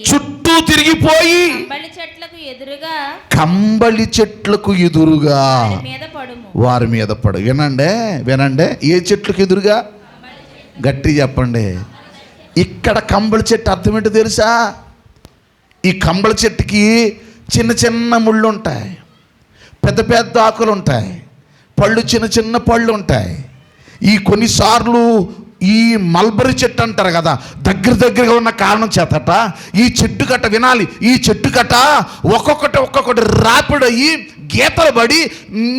చుట్టూ తిరిగిపోయి కంబళి చెట్లకు ఎదురుగా వారి మీద పడు. వినండి, ఏ చెట్లకు ఎదురుగా? గట్టి చెప్పండి. ఇక్కడ కంబళి చెట్టు అర్థం ఏంటో తెలుసా? ఈ కంబళి చెట్టుకి చిన్న చిన్న ముళ్ళు ఉంటాయి, పెద్ద పెద్ద ఆకులు ఉంటాయి, పళ్ళు చిన్న చిన్న పళ్ళు ఉంటాయి. ఈ కొన్నిసార్లు ఈ మల్బరీ చెట్టు అంటారు కదా, దగ్గరగా ఉన్న కారణం చేతట ఈ చెట్టు కట్ట వినాలి. ఈ చెట్టు కట్ట ఒక్కొక్కటి రాపిడయ్యి గీతలు పడి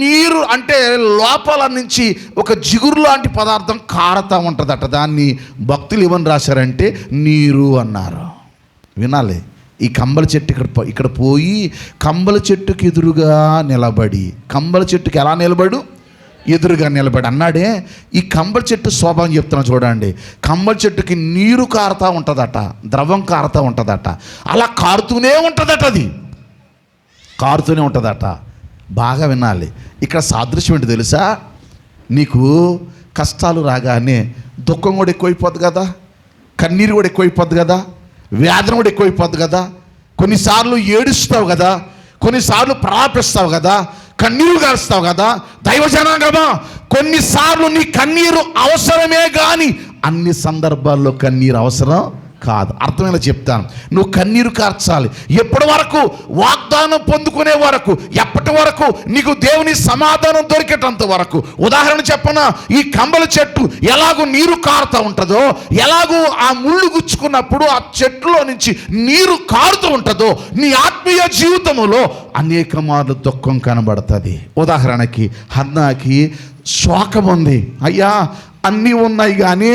నీరు అంటే లోపల నుంచి ఒక జిగురు లాంటి పదార్థం కారుతూ ఉంటుందట. దాన్ని భక్తులు ఏమని రాశారంటే నీరు అన్నారు. వినాలి. ఈ కంబళ చెట్టు ఇక్కడ పోయి కంబళ చెట్టుకి ఎదురుగా నిలబడి, కంబళ చెట్టుకి ఎలా నిలబడు? ఎదురుగా నిలబడి అన్నాడే. ఈ కంబళ చెట్టు స్వభావం చెప్తున్నా చూడండి. కంబళ చెట్టుకి నీరు కారుతూ ఉంటుందట, ద్రవం కారుతూ ఉంటుందట. అలా కారుతూనే ఉంటుందట, అది కారుతూనే ఉంటుందట. బాగా వినాలి. ఇక్కడ సాదృశ్యం ఏంటి తెలుసా? నీకు కష్టాలు రాగానే దుఃఖం కూడా ఎక్కువైపోద్ది కదా, కన్నీరు కూడా ఎక్కువైపోద్ది కదా, వేదన కూడా ఎక్కువైపోద్ది కదా. కొన్నిసార్లు ఏడుస్తావు కదా, కొన్నిసార్లు ప్రాపిస్తావు కదా, కన్నీరు గారుస్తావు కదా. దైవజనాంగమా, కొన్నిసార్లు నీ కన్నీరు అవసరమే కానీ అన్ని సందర్భాల్లో కన్నీరు అవసరం కాదు. అర్థమైనా చెప్తాను. నువ్వు కన్నీరు కార్చాలి. ఎప్పటి వరకు? వాగ్దానం పొందుకునే వరకు. ఎప్పటి వరకు? నీకు దేవుని సమాధానం దొరికేటంత వరకు. ఉదాహరణ చెప్పనా? ఈ కంబళ చెట్టు ఎలాగూ నీరు కారుతూ ఉంటుందో, ఎలాగూ ఆ ముళ్ళు గుచ్చుకున్నప్పుడు ఆ చెట్టులో నుంచి నీరు కారుతూ ఉంటుందో, నీ ఆత్మీయ జీవితంలో అనేక మార్లు దుఃఖం కనబడుతుంది. ఉదాహరణకి హన్నాకి శోకం ఉంది. అయ్యా అన్నీ ఉన్నాయి కానీ,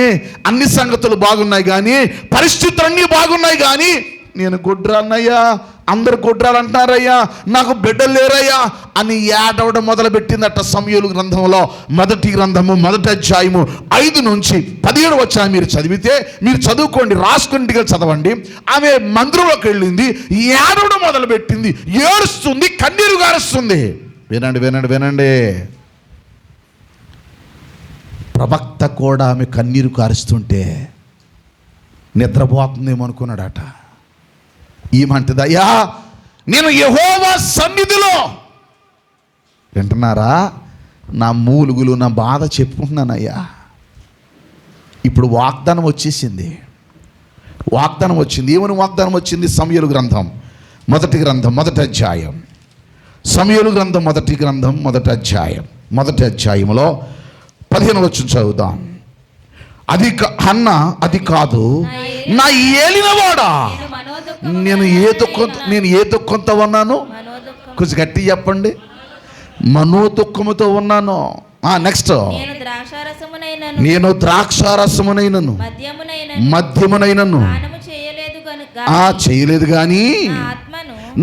అన్ని సంగతులు బాగున్నాయి కానీ, పరిస్థితులు అన్నీ బాగున్నాయి కానీ నేను గొడ్రాలన్నయ్యా, అందరు గొడ్రాలు అంటున్నారయ్యా, నాకు బిడ్డలు లేరయ్యా అని ఏడవడం మొదలుపెట్టిందట. సమూయేలు గ్రంథంలో మొదటి గ్రంథము 1వ అధ్యాయము 5 నుంచి 17 వచనాలు మీరు చదివితే, మీరు చదువుకోండి, రాసుకుంటిగా చదవండి. ఆమె మందిరంలోకి వెళ్ళింది, ఏడవడం మొదలుపెట్టింది, ఏడుస్తుంది, కన్నీరు గారుస్తుంది. వినండి. ప్రవక్త కూడా ఆమె కన్నీరు కారుస్తుంటే నిద్రపోతుందేమో అనుకున్నాడట. ఏమంటది? అయ్యా నేను యెహోవా సన్నిధిలో, వింటున్నారా, నా మూలుగులు నా బాధ చెప్పుకుంటున్నానయ్యా. ఇప్పుడు వాగ్దానం వచ్చేసింది. వాగ్దానం వచ్చింది. ఏమని వాగ్దానం వచ్చింది? సమూయేలు గ్రంథం 1వ అధ్యాయం. సమూయేలు గ్రంథం 1వ అధ్యాయం 1వ అధ్యాయంలో 15వ వచనం చదువుదాం. అది కాదు నా ఏలినవాడా, నేను ఏ దుఃఖంతో ఉన్నాను? కొంచెం గట్టి చెప్పండి. మనోదుఃఖముతో ఉన్నాను. నెక్స్ట్, నేను ద్రాక్షారసమునైనను మద్యమునైనను చేయలేదు కానీ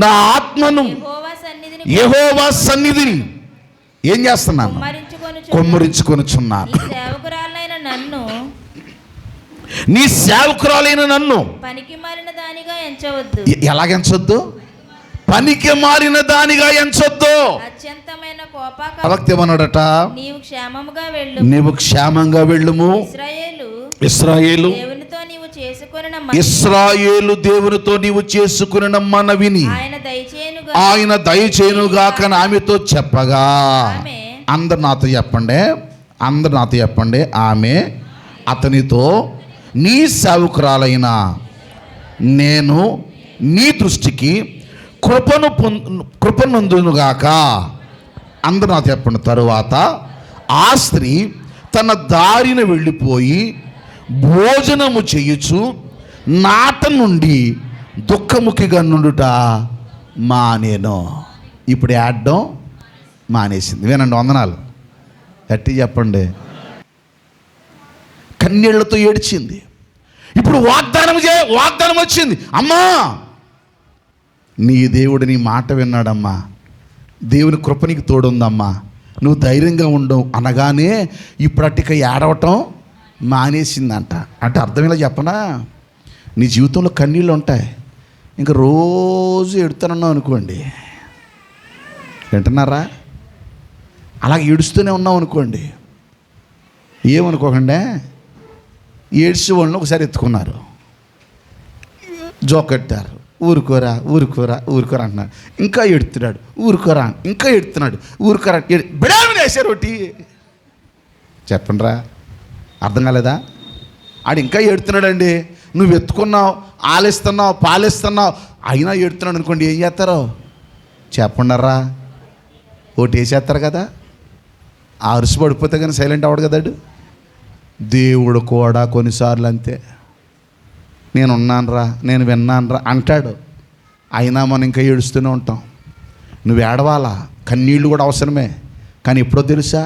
నా ఆత్మను యెహోవా సన్నిధిని ఏం చేస్తున్నాను? కుమ్మరించుకొనుచున్నాను. సేవకురాలైన నన్ను, నీ సేవకురాలైన నన్ను పనికి మారిన దానిగా ఎంచవద్దు. ఎలాగెంచొద్దు? పనికి మారిన దానిగా ఎంచొద్దు. అత్యంతమైన కోపాగ్ని ప్రవక్త ఏమన్నాడట? నీవు క్షేమముగా వెళ్ళు. నీవు క్షేమంగా వెళ్ళుము. ఇశ్రాయేలు దేవునితో నీవు చేసుకున్న మనవిని ఆయన దయచేయునుగాక ఆమెతో చెప్పగా, అందరు నాతో చెప్పండి, ఆమె అతనితో, నీ సేవకురాలైన నేను నీ దృష్టికి కృపనందునుగాక. అందరు నాతో చెప్పండి. తరువాత ఆ స్త్రీ తన దారిన వెళ్ళిపోయి భోజనము చేయుచు నాట నుండి దుఃఖముఖిగా నుండుట మానేను. ఇప్పుడు ఏడ్డం మానేసింది. వినండి, వందనాలు గట్టి చెప్పండి. కన్నీళ్లతో ఏడ్చింది. ఇప్పుడు వాగ్దానం వచ్చింది. అమ్మా, నీ దేవుడు నీ మాట విన్నాడమ్మా, దేవుని కృప నీకు తోడుందమ్మా, నువ్వు ధైర్యంగా ఉండవు అనగానే ఇప్పుడు అట్టిక ఏడవటం మానేసిందంట. అంటే అర్థమేలా చెప్పనా? నీ జీవితంలో కన్నీళ్ళు ఉంటాయి, ఇంకా రోజు ఎడుతానన్నావు అనుకోండి, వింటున్నారా? అలాగే ఏడుస్తూనే ఉన్నావు అనుకోండి, ఏమనుకోకండి, ఏడ్చి వాళ్ళని ఒకసారి ఎత్తుకున్నారు, జోకెట్టారు, ఊరుకోరా అంటున్నాడు, ఇంకా ఎడుతున్నాడు, ఊరుకోరా, ఇంకా ఎడుతున్నాడు, ఊరుకోరా, బిడామని వేసారు ఒకటి. చెప్పండిరా, అర్థం కాలేదా? ఆడు ఇంకా ఎడుతున్నాడండి, నువ్వు ఎత్తుకున్నావు, ఆలిస్తున్నావు, పాలిస్తున్నావు, అయినా ఎడుతున్నాడు అనుకోండి, ఏం చేస్తారో చెప్పండరా? ఒకటి వేసేస్తారు కదా, ఆ అరుసు పడిపోతే కానీ సైలెంట్ అవ్వడు కదాడు. దేవుడు కూడా కొన్నిసార్లు అంతే, నేను ఉన్నానురా, నేను విన్నానురా అంటాడు, అయినా మనం ఇంకా ఏడుస్తూనే ఉంటాం. నువ్వు ఏడవాలా, కన్నీళ్ళు కూడా అవసరమే, కానీ ఎప్పుడో తెలుసా?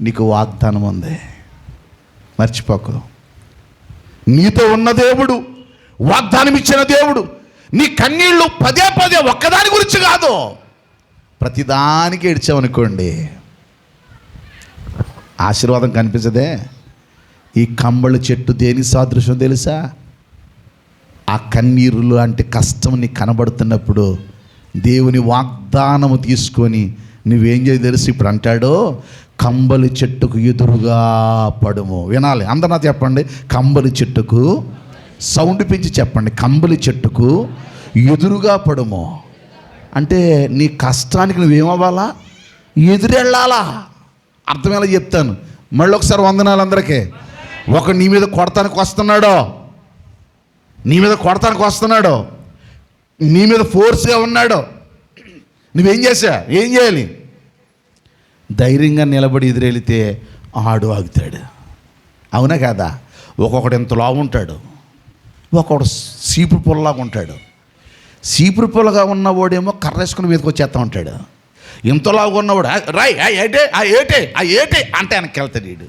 నీకు వాగ్దానం ఉంది, మర్చిపోకు. నీతో ఉన్న దేవుడు, వాగ్దానం ఇచ్చిన దేవుడు. నీ కన్నీళ్ళు పదే ఒక్కదాని గురించి కాదు, ప్రతిదానికి ఏడ్చామనుకోండి, ఆశీర్వాదం కనిపించదే. ఈ కంబళ చెట్టు దేని సాదృశ్యం తెలుసా? ఆ కన్నీరు లాంటి కష్టం నీకు కనబడుతున్నప్పుడు దేవుని వాగ్దానము తీసుకొని నువ్వేం చేయ తెలుసు? ఇప్పుడు అంటాడు, కంబలి చెట్టుకు ఎదురుగా పడుము. వినాలి, అందరూ నా చెప్పండి. కంబలి చెట్టుకు, సౌండ్ పెంచి చెప్పండి, కంబలి చెట్టుకు ఎదురుగా పడుము. అంటే నీ కష్టానికి నువ్వేమవ్వాలా? ఎదురెళ్ళాలా. అర్థమేలా చెప్తాను, మళ్ళీ ఒకసారి వందనాలు అందరికీ. ఒక నీ మీద కొడతానికి వస్తున్నాడో, నీ మీద ఫోర్స్గా ఉన్నాడో, నువ్వేం ఏం చేయాలి? ధైర్యంగా నిలబడి ఎదురెళితే ఆడు ఆగుతాడు. అవునా కాదా? ఒక్కొక్కడు ఎంత లావు ఉంటాడు, ఒక్కొక్కడు సీపురు పొలలాగా ఉంటాడు. సీపురు పొలగా ఉన్నవాడేమో కర్రేసుకుని మీదకి వచ్చేస్తూ ఉంటాడు. ఇంతలాగా ఉన్నవాడు ఏటే అంటే వెనక్కి వెళ్తాడు. వీడు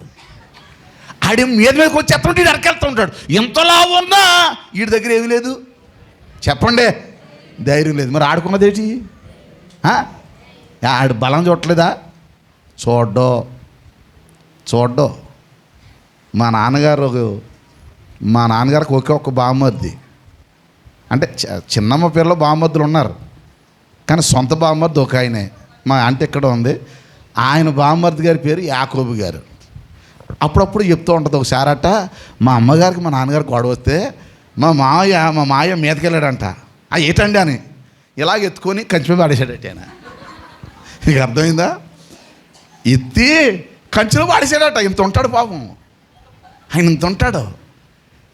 ఆడి మీదకి వచ్చేస్తూ ఉంటాడు, వెనకెళ్తూ ఉంటాడు. ఇంతలా ఉన్నా వీడి దగ్గర ఏమీ లేదు, చెప్పండి, ధైర్యం లేదు. మరి ఆడుకున్నది ఏంటి? ఆడు బలం చూడట్లేదా? చూడ్డో. మా నాన్నగారికి ఒక్క బామ్మర్ది, అంటే చిన్నమ్మ పిల్లలు బామ్మర్దులు ఉన్నారు, కానీ సొంత బామ్మర్ది ఒక ఆయనే. మా అంటే ఇక్కడ ఉంది, ఆయన బామ్మర్ది గారి పేరు యాకోబు గారు. అప్పుడప్పుడు చెప్తూ ఉంటుంది, ఒకసారి అట మా అమ్మగారికి మా నాన్నగారికి గొడవ వస్తే మా మాయ మీదకి వెళ్ళాడంట. ఏటండి అని ఇలాగ ఎత్తుకొని కంచె పాడేశాడట ఆయన. నీకు అర్థమైందా? ఎత్తి కంచెలో పాడేశాడట. ఇంత ఉంటాడు పాపం ఆయన, ఇంత ఉంటాడు.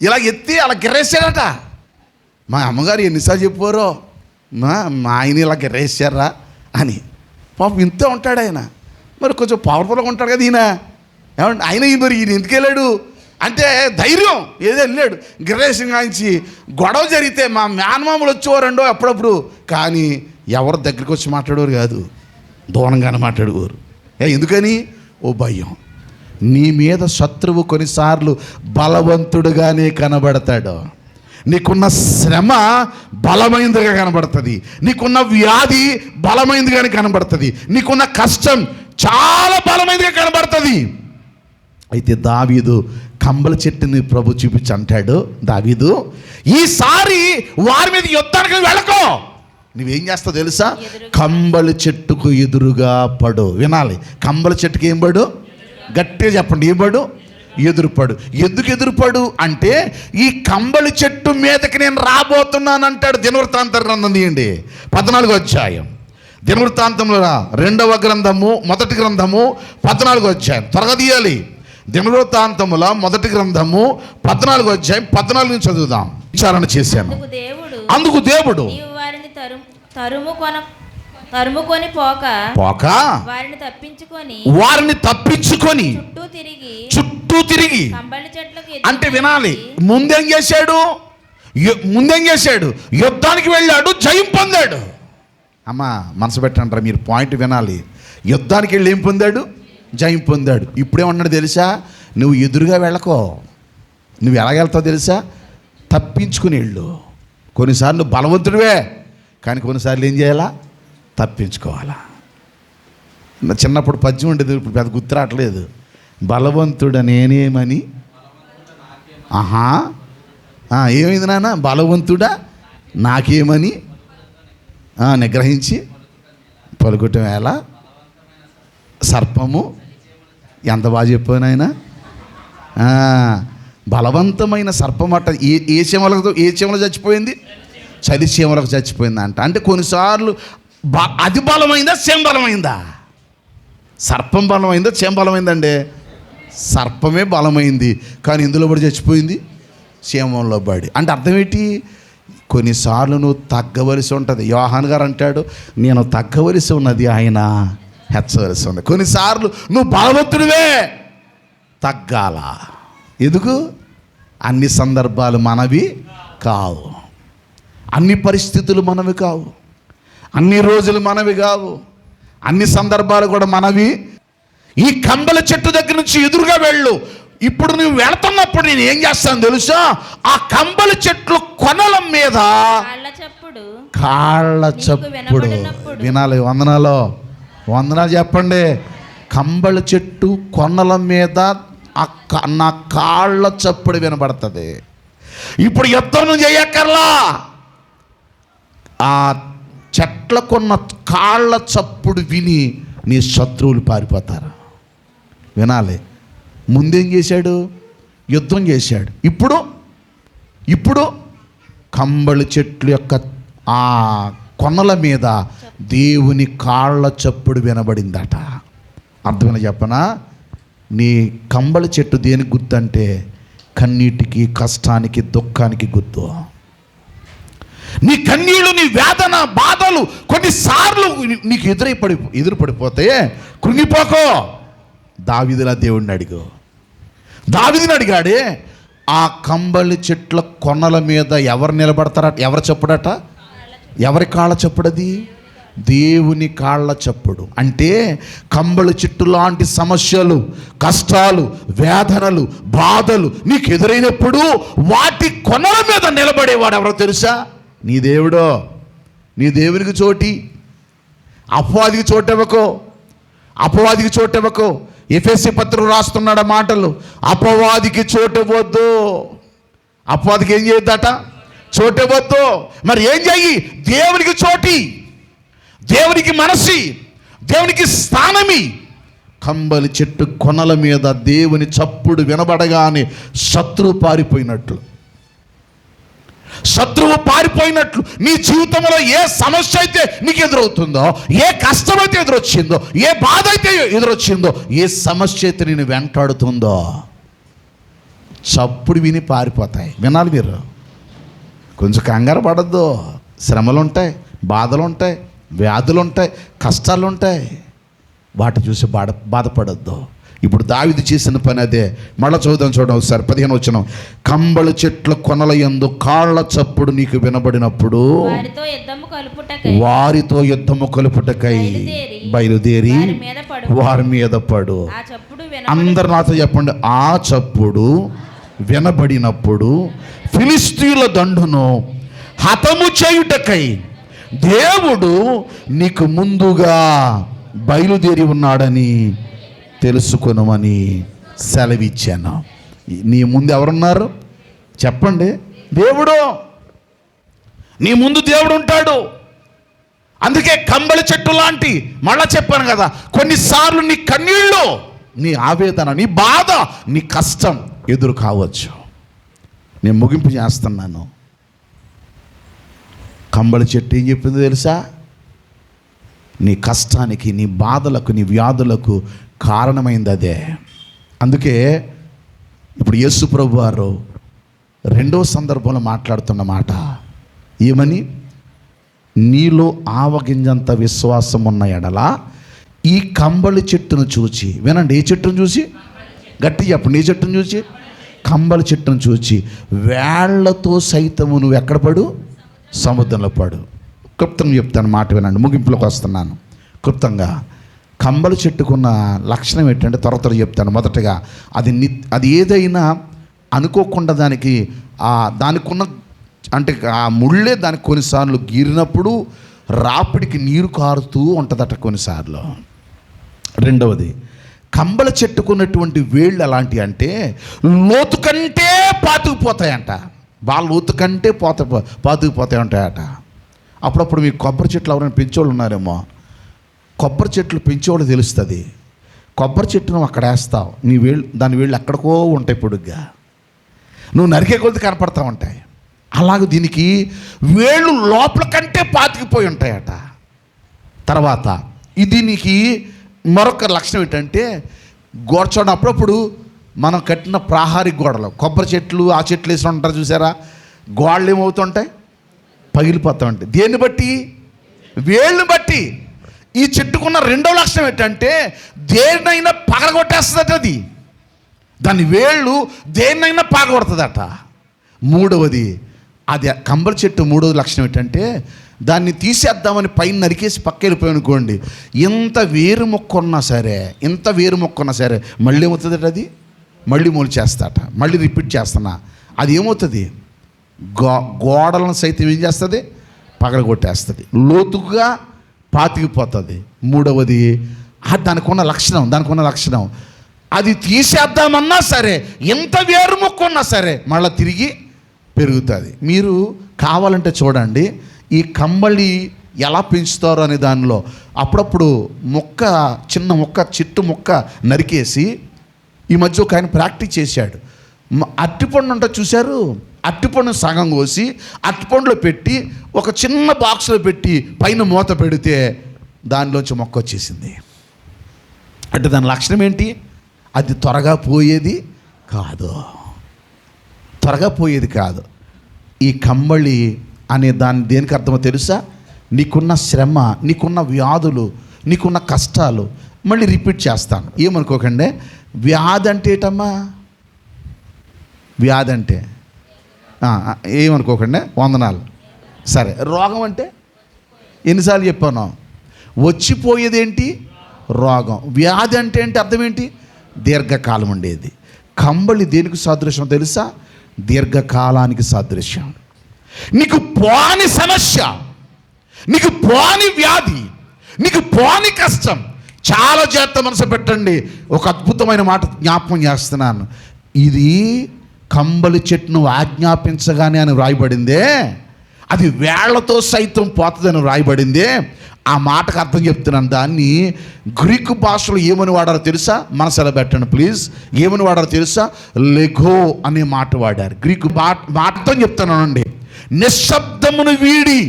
ఇలా ఎత్తి అలా గిర్రేసాడట. మా అమ్మగారు ఎన్నిసార్లు చెప్పారో, మా ఆయన ఇలా గిర్రేసారా అని. పాపం ఇంతే ఉంటాడు ఆయన. మరి కొంచెం పవర్ఫుల్గా ఉంటాడు కదా ఈయన. ఏమంటే ఆయన మరి ఈయన ఎందుకు వెళ్ళాడు అంటే ధైర్యం ఏదో వెళ్ళాడు. గిర్రేసింగ్ ఆయించి గొడవ జరిగితే మా మేనమామలు వచ్చేవారండో అప్పుడప్పుడు, కానీ ఎవరు దగ్గరికి వచ్చి మాట్లాడేవారు కాదు, దూరంగానే మాట్లాడేవారు. ఎందుకని? ఓ భయం. నీ మీద శత్రువు కొన్నిసార్లు బలవంతుడుగానే కనబడతాడు, నీకున్న శ్రమ బలమైనదిగా కనబడుతుంది, నీకున్న వ్యాధి బలమైనదిగా కనబడుతుంది, నీకున్న కష్టం చాలా బలమైనదిగా కనబడుతుంది. అయితే దావీదు కంబల చెట్టుని ప్రభు చూపించి అంటాడు, దావీదు ఈసారి వారి మీద యుద్ధానికి వెళ్ళకో, నువ్వేం చేస్తావు తెలుసా? కంబల చెట్టుకు ఎదురుగా పడు. వినాలి, కంబల చెట్టుకు ఏం పడు? గట్టిగా చెప్పండి, ఏం పడు? ఎదురుపడు. ఎందుకు ఎదురుపడు అంటే ఈ కంబలి చెట్టు మీదకి నేను రాబోతున్నాను అంటాడు. దినవృత్తాంత గ్రంథం తీయండి, 14వ అధ్యాయం. దినవృత్తాంతంలో 2వ గ్రంథము 1 గ్రంథము 14వ అధ్యాయం. త్వరగా తీయాలి. దినవృత్తాంతముల 1 గ్రంథము 14వ అధ్యాయం 14 నుంచి చదువుదాం. విచారణ చేశాను. అందుకు దేవుడు నీవు వారిని తరుముకొని పోక వారిని తప్పించుకొని చుట్టూ తిరిగి కంబళి చెట్లకు అంటే వినాలి, ముందేం చేశాడు? యుద్ధానికి వెళ్ళాడు, జయం పొందాడు. అమ్మా మనసు పెట్టంటారా మీరు, పాయింట్ వినాలి. యుద్ధానికి వెళ్ళి ఏం పొందాడు? జయం పొందాడు. ఇప్పుడేమన్నాడు తెలుసా? నువ్వు ఎదురుగా వెళ్ళకో, నువ్వు ఎలాగెళ్తావు తెలుసా? తప్పించుకుని వెళ్ళు. కొన్నిసార్లు నువ్వు బలవంతుడివే, కానీ కొన్నిసార్లు ఏం చేయాలా? తప్పించుకోవాలా. చిన్నప్పుడు పద్యం ఉండేది, ఇప్పుడు పెద్ద గుర్తు రావట్లేదు. బలవంతుడ నేనేమని, ఏమైంది నాన్న? బలవంతుడా నాకేమని నిగ్రహించి పలుకుటం ఎలా? సర్పము ఎంత బాగా చెప్పానైనా, బలవంతమైన సర్పం అట్ట ఏ చీమలో చచ్చిపోయింది? చలి చీమలకు చచ్చిపోయింది అంట. అంటే కొన్నిసార్లు అది బలమైందా, చీమ బలమైందా? సర్పం బలమైందా, చీమ బలమైందండి? సర్పమే బలమైంది, కానీ ఇందులో పడి చచ్చిపోయింది, చీమంలో పడి. అంటే అర్థం ఏంటి? కొన్నిసార్లు నువ్వు తగ్గవలసి ఉంటుంది. యోహాన్ గారు అంటాడు, నేను తగ్గవలసి ఉన్నది, ఆయన హెచ్చవలసి ఉంది. కొన్నిసార్లు నువ్వు బలవంతుడివే, తగ్గాల. ఎందుకు? అన్ని సందర్భాలు మనవి కావు, అన్ని పరిస్థితులు మనవి కావు, అన్ని రోజులు మనవి కావు, అన్ని సందర్భాలు కూడా మనవి. ఈ కంబల చెట్టు దగ్గర నుంచి ఎదురుగా వెళ్ళు. ఇప్పుడు నువ్వు వెళుతున్నప్పుడు నేను ఏం చేస్తాను తెలుసా? ఆ కంబల చెట్లు కొనల మీద కాళ్ళ చప్పుడు వినాలి. వందనాలు చెప్పండి. కంబల చెట్టు కొనల మీద నా కాళ్ళ చప్పుడు వినబడుతుంది. ఇప్పుడు యుద్ధం చేయక్కర్లా, ఆ చెట్లకున్న కాళ్ళ చప్పుడు విని నీ శత్రువులు పారిపోతారు. వినాలి, ముందేం చేశాడు? యుద్ధం చేశాడు. ఇప్పుడు కంబళి చెట్లు యొక్క ఆ కొనల మీద దేవుని కాళ్ళ చప్పుడు వినబడిందట. అర్థమైన చెప్పనా? నీ కంబళి చెట్టు దేనికి గుర్తు అంటే కన్నీటికి, కష్టానికి, దుఃఖానికి గుర్తు. నీ కన్నీళ్ళు, నీ వేదన, బాధలు కొన్నిసార్లు నీకు ఎదురుపడిపోతే కృంగిపోకో. దావీదులా దేవుడిని దావీదుని అడిగాడే, ఆ కంబళి చెట్ల కొనల మీద ఎవరు నిలబడతారట? ఎవరు చప్పుడట? ఎవరి కాళ్ళ చప్పుడది? దేవుని కాళ్ళ చప్పుడు. అంటే కంబళి చెట్టు లాంటి సమస్యలు, కష్టాలు, వేదనలు, బాధలు నీకు ఎదురైనప్పుడు వాటి కొనల మీద నిలబడేవాడు ఎవరో తెలుసా? నీ దేవుడో. నీ దేవునికి చోటి, అపవాదికి చోటివ్వకో. ఎఫెసీ పత్రిక రాస్తున్నాడు మాటలు, అపవాదికి చోటివ్వద్దు. అపవాదికి ఏం చేయొద్దట? చోటివ్వద్దు. మరి ఏం చెయ్యి? దేవునికి చోటి, దేవునికి మనసి, దేవునికి స్థానమి. కంబలి చెట్టు కొనల మీద దేవుని చప్పుడు వినబడగానే శత్రువు పారిపోయినట్లు నీ జీవితంలో ఏ సమస్య అయితే నీకు ఎదురవుతుందో, ఏ కష్టం అయితే ఎదురొచ్చిందో, ఏ బాధ అయితే ఎదురొచ్చిందో, ఏ సమస్య అయితే నేను వెంటాడుతుందో, చప్పుడు విని పారిపోతాయి. వినాలి మీరు, కొంచెం కంగారు పడద్దు. శ్రమలు ఉంటాయి, బాధలు ఉంటాయి, వ్యాధులు ఉంటాయి, కష్టాలు ఉంటాయి, వాటి చూసి బాధపడద్దు. ఇప్పుడు దావీదు చేసిన పని అదే. మళ్ళీ చూద్దాం, చూడండి ఒకసారి 15 వచనం. కంబళి చెట్ల కొనల యందు కాళ్ళ చప్పుడు నీకు వినబడినప్పుడు వారితో యుద్ధము కలుపుటకై బయలుదేరి వారి మీద పడు. అందరు నాతో చెప్పండి, ఆ చప్పుడు వినబడినప్పుడు ఫిలిష్తీయుల దండును హతము చేయుటకై దేవుడు నీకు ముందుగా బయలుదేరి ఉన్నాడని తెలుసుకొనమని సెలవిచ్చాను. నీ ముందు ఎవరున్నారు చెప్పండి? దేవుడు. నీ ముందు దేవుడు ఉంటాడు. అందుకే కంబళి చెట్టు లాంటి, మళ్ళా చెప్పాను కదా, కొన్నిసార్లు నీ కన్నీళ్ళు, నీ ఆవేదన, నీ బాధ, నీ కష్టం ఎదురు కావచ్చు. నేను ముగింపు చేస్తున్నాను. కంబళి చెట్టు ఏం చెప్పిందో తెలుసా? నీ కష్టానికి, నీ బాధలకు, నీ వ్యాధులకు కారణమైంది అదే. అందుకే ఇప్పుడు యేసు ప్రభు వారు రెండో సందర్భంలో మాట్లాడుతున్న మాట ఏమని? నీలో ఆవగింజంత విశ్వాసం ఉన్న ఎడల ఈ కంబళి చెట్టును చూచి, వినండి, ఏ చెట్టును చూసి? గట్టి చెప్పండి, ఏ చెట్టును చూసి? కంబళి చెట్టును చూచి వేళ్లతో సైతము నువ్వు ఎక్కడ పడు? సముద్రంలో పడు. క్లుప్తంగా చెప్తాను, మాట వినండి, ముగింపులోకి వస్తున్నాను. క్లుప్తంగా కంబళి చెట్టుకున్న లక్షణం ఏంటంటే త్వర చెప్తాను. మొదటగా అది ఏదైనా అనుకోకుండా దానికున్న అంటే ఆ ముళ్ళే దానికి కొన్నిసార్లు గీరినప్పుడు రాపిడికి నీరు కారుతూ ఉంటుందట కొన్నిసార్లు. రెండవది, కంబళి చెట్టుకున్నటువంటి వేళ్ళు ఎలాంటివి అంటే లోతు కంటే పాతుకుపోతాయంట. బాగా లోతు కంటే పాతుకుపోతాయి ఉంటాయట. అప్పుడప్పుడు మీకు కొబ్బరి చెట్లు ఎవరైనా పెంచేవాళ్ళు ఉన్నారేమో, కొబ్బరి చెట్లు పెంచేవాళ్ళు తెలుస్తుంది. కొబ్బరి చెట్టును అక్కడ వేస్తావు, దాని వేళ్ళు ఎక్కడికో ఉంటాయి పొడుగ్గా, నువ్వు నరికే కొద్ది కనపడతా ఉంటాయి. అలాగే దీనికి వేళ్ళు లోపల కంటే పాతికిపోయి ఉంటాయట. తర్వాత దీనికి మరొక లక్షణం ఏంటంటే గోర్చోడం, అప్పుడప్పుడు మనం కట్టిన ప్రహారీ గోడలు, కొబ్బరి చెట్లు ఆ చెట్లు వేసి ఉంటారు చూసారా, గోడలు ఏమవుతుంటాయి? పగిలిపోతూ ఉంటాయి. దేన్ని బట్టి? వేళ్ళని బట్టి. ఈ చెట్టుకున్న రెండవ లక్షణం ఏంటంటే దేన్నైనా పగలగొట్టేస్తుందట అది. దాని వేళ్ళు దేన్నైనా పగలగొడుతుందట. మూడవది, అది కంబళి చెట్టు మూడవ లక్షణం ఏంటంటే దాన్ని తీసేద్దామని పైన నరికేసి పక్క వెళ్ళిపోయి అనుకోండి, ఎంత వేరు మొక్క ఉన్నా సరే మళ్ళీ ఏమవుతుందట? అది మళ్ళీ మొలిచేస్తాట. మళ్ళీ రిపీట్ చేస్తున్నా, అది ఏమవుతుంది? గోడలను సైతం ఏం చేస్తుంది? పగలగొట్టేస్తుంది, లోతుగా పాతికిపోతుంది. మూడవది, దానికి ఉన్న లక్షణం అది తీసేద్దామన్నా సరే, ఎంత వేరు మొక్క ఉన్నా సరే మళ్ళీ తిరిగి పెరుగుతుంది. మీరు కావాలంటే చూడండి, ఈ కంబళి ఎలా పెంచుతారో అనే దానిలో అప్పుడప్పుడు చిన్న చెట్టు మొక్క నరికేసి ఈ మధ్య ఒక ఆయన ప్రాక్టీస్ చేశాడు. అరటిపండు ఉంటుంది చూశారు, అరటిపండు సగం కోసి అరటిపండులో పెట్టి ఒక చిన్న బాక్స్లో పెట్టి పైన మూత పెడితే దానిలోంచి మొక్క వచ్చేసింది. అంటే దాని లక్షణం ఏంటి? అది త్వరగా పోయేది కాదు. ఈ కంబళి అనే దాన్ని దేనికి అర్థమో తెలుసా? నీకున్న శ్రమ, నీకున్న వ్యాధులు, నీకున్న కష్టాలు. మళ్ళీ రిపీట్ చేస్తాను, ఏమనుకోకండి. వ్యాధి అంటే ఏటమ్మా? వ్యాధి అంటే ఏమనుకోకండి, వందనాలు. సరే, రోగం అంటే ఎన్నిసార్లు చెప్పాను? వచ్చిపోయేదేంటి? రోగం. వ్యాధి అంటే ఏంటి? అర్థం ఏంటి? దీర్ఘకాలం ఉండేది. కంబళి దేనికి సాదృశ్యం తెలుసా? దీర్ఘకాలానికి సాదృశ్యం. నీకు పోని సమస్య, నీకు పోని వ్యాధి, నీకు పోని కష్టం, చాలా జాగ్రత్త మనసు పెట్టండి. ఒక అద్భుతమైన మాట జ్ఞాపకం చేస్తున్నాను. ఇది కంబళి చెట్టును ఆజ్ఞాపించగానే అని వ్రాయబడిందే, అది వేళ్లతో సైతం పోతుందని వ్రాయబడిందే. ఆ మాటకు అర్థం చెప్తున్నాను. దాన్ని గ్రీకు భాషలో ఏమని వాడారో తెలుసా? మనసులో పెట్టండి ప్లీజ్. ఏమని వాడారో తెలుసా? లెగో అనే మాట వాడారు. గ్రీకు మాటతో చెప్తానండి. నిశ్శబ్దమును వీడి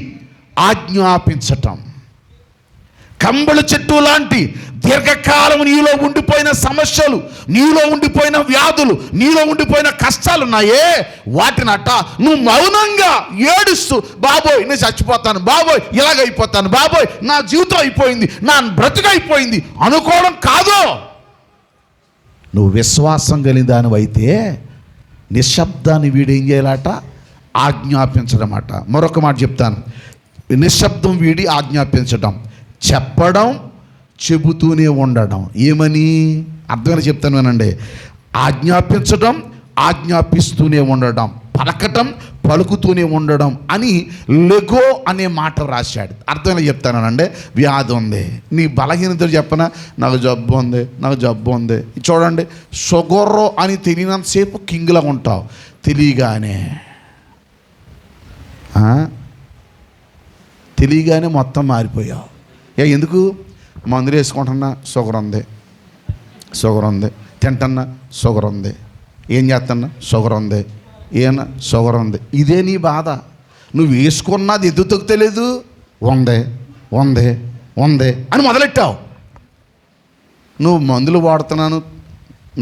ఆజ్ఞాపించటం. కంబళి చెట్టు లాంటి దీర్ఘకాలం నీలో ఉండిపోయిన సమస్యలు, నీలో ఉండిపోయిన వ్యాధులు, నీలో ఉండిపోయిన కష్టాలు ఉన్నాయే, వాటినట నువ్వు మౌనంగా ఏడుస్తూ, బాబోయ్ నేను చచ్చిపోతాను, బాబోయ్ ఇలాగైపోతాను, బాబోయ్ నా జీవితం అయిపోయింది, నా బ్రతుకు అయిపోయింది అనుకోవడం కాదు. నువ్వు విశ్వాసం కలిగిన దానివైతే నిశ్శబ్దాన్ని వీడేం చేయాలట? ఆజ్ఞాపించడం అట. మరొక మాట చెప్తాను, నిశ్శబ్దం వీడి ఆజ్ఞాపించడం, చెప్పడం, చెబుతూనే ఉండడం. ఏమని? అర్థంగా చెప్తాను వినండి. ఆజ్ఞాపించడం, ఆజ్ఞాపిస్తూనే ఉండడం, పలకటం పలుకుతూనే ఉండడం అని లెగో అనే మాట రాశాడు. అర్థంలో చెప్తానండి. వ్యాధి ఉంది, నీ బలహీనతలు చెప్పనా, నాకు జబ్బు ఉంది, నాకు జబ్బు ఉంది. చూడండి, షుగర్ అని తెలియనంతసేపు కింగ్లా ఉంటావు, తెలియగానే మొత్తం మారిపోయావు. ఎందుకు? మందులు వేసుకుంటున్నా షుగర్ ఉంది, తింటున్నా షుగర్ ఉంది, ఏం చేస్తున్నా షుగర్ ఉంది, ఏనా షుగర్ ఉంది. ఇదే నీ బాధ. నువ్వు వేసుకున్నది ఎదుగుతకు తెలియదు, ఉంది అని మొదలెట్టావు. నువ్వు మందులు వాడుతున్నాను,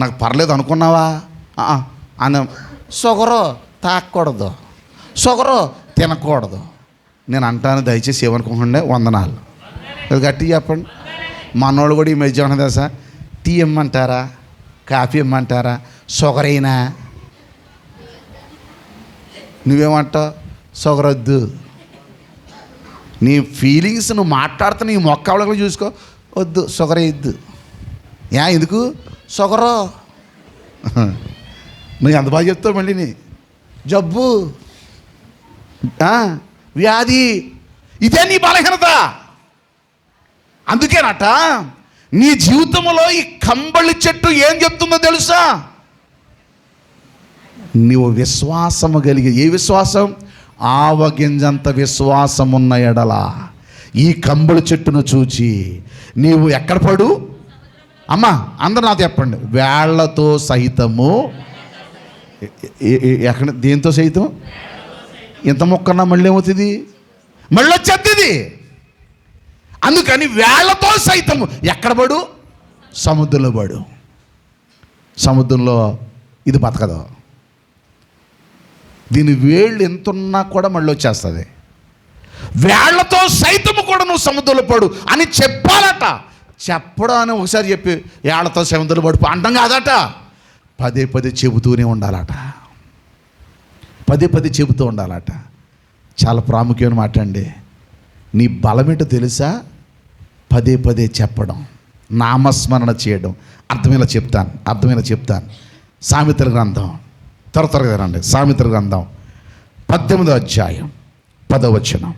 నాకు పర్లేదు అనుకున్నావా? అని షుగరు తాగకూడదు, షుగరు తినకూడదు. నేను అంటాను, దయచేసి ఏమనుకుంటుండే, వందనాలు. అది గట్టిగా చెప్పండి. మనోళ్ళు కూడా ఈ మధ్య ఉన్నదా సార్, టీ ఇమ్మంటారా, కాఫీ ఇమ్మంటారా, షుగర్ అయినా నువ్వేమంటావు? షుగర్ వద్దు. నీ ఫీలింగ్స్ నువ్వు మాట్లాడుతూ నీ మొక్కవలకు చూసుకో, వద్దు షుగర్ వేయద్దు. ఎందుకు? షుగరు. నువ్వు ఎంత బాగా చెప్తావు. మళ్ళీ నీ జబ్బు, వ్యాధి, ఇదే నీ బలహీనత. అందుకేనట నీ జీవితంలో ఈ కంబళి చెట్టు ఏం చెప్తుందో తెలుసా? నీవు విశ్వాసము కలిగి, ఏ విశ్వాసం? ఆవగింజంత విశ్వాసం ఉన్న ఎడల ఈ కంబళి చెట్టును చూచి నీవు ఎక్కడ పడు? అమ్మా అందరూ నాతో చెప్పండి. వేళ్లతో సహితము, ఎక్కడ, దేంతో సహితం? ఇంత మొక్కన్నా మళ్ళీ ఏమవుతుంది? మళ్ళీ వచ్చేది. అందుకని వేళ్లతో సైతము ఎక్కడ పడు? సముద్రంలో పడు. సముద్రంలో ఇది బతకదు. దీని వేళ్ళు ఎంతున్నా కూడా మళ్ళీ వచ్చేస్తుంది. వేళ్లతో సైతము కూడా నువ్వు సముద్రంలో పడు అని చెప్పాలట. చెప్పడం అని ఒకసారి చెప్పి వేళ్లతో సముద్రంలో పడు అంటాం కాదట. పదే చెబుతూనే ఉండాలట. పదే చెబుతూ ఉండాలట. చాలా ప్రాముఖ్యమైన మాట అండి. నీ బలమేంటో తెలుసా? పదే చెప్పడం, నామస్మరణ చేయడం. అర్థమేలా చెప్తాను. సామెతల గ్రంథం, త్వరగా రండి. సామెతల గ్రంథం 18వ అధ్యాయం 10వ వచనం.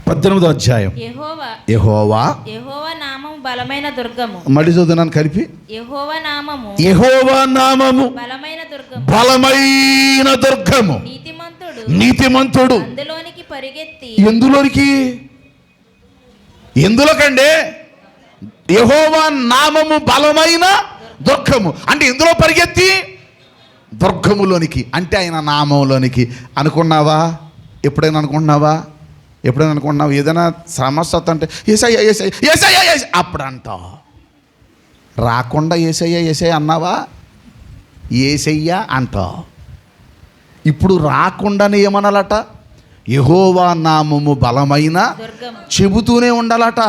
18వ అధ్యాయం. యెహోవా నామము బలమైన దుర్గము. మళ్ళీ చదువునాను కలిపి. యెహోవా నామము బలమైన దుర్గము. నీతిమంతుడు అందులోనికి పరిగెత్తి. ఎందులోకండి? యెహోవా నామము బలమైన దుర్గము అంటే ఎందులో పరిగెత్తి? దుర్గములోనికి, అంటే ఆయన నామంలోనికి. అనుకున్నావా? ఎప్పుడైనా అనుకున్నావు? ఏదైనా సమస్య అంటే యేసయ్య అప్పుడు అంటావు. రాకుండా యేసయ్య అన్నావా? యేసయ్య అంటావు. ఇప్పుడు రాకుండానే ఏమనాలట? యెహోవా నామము బలమైన, చెబుతూనే ఉండాలట.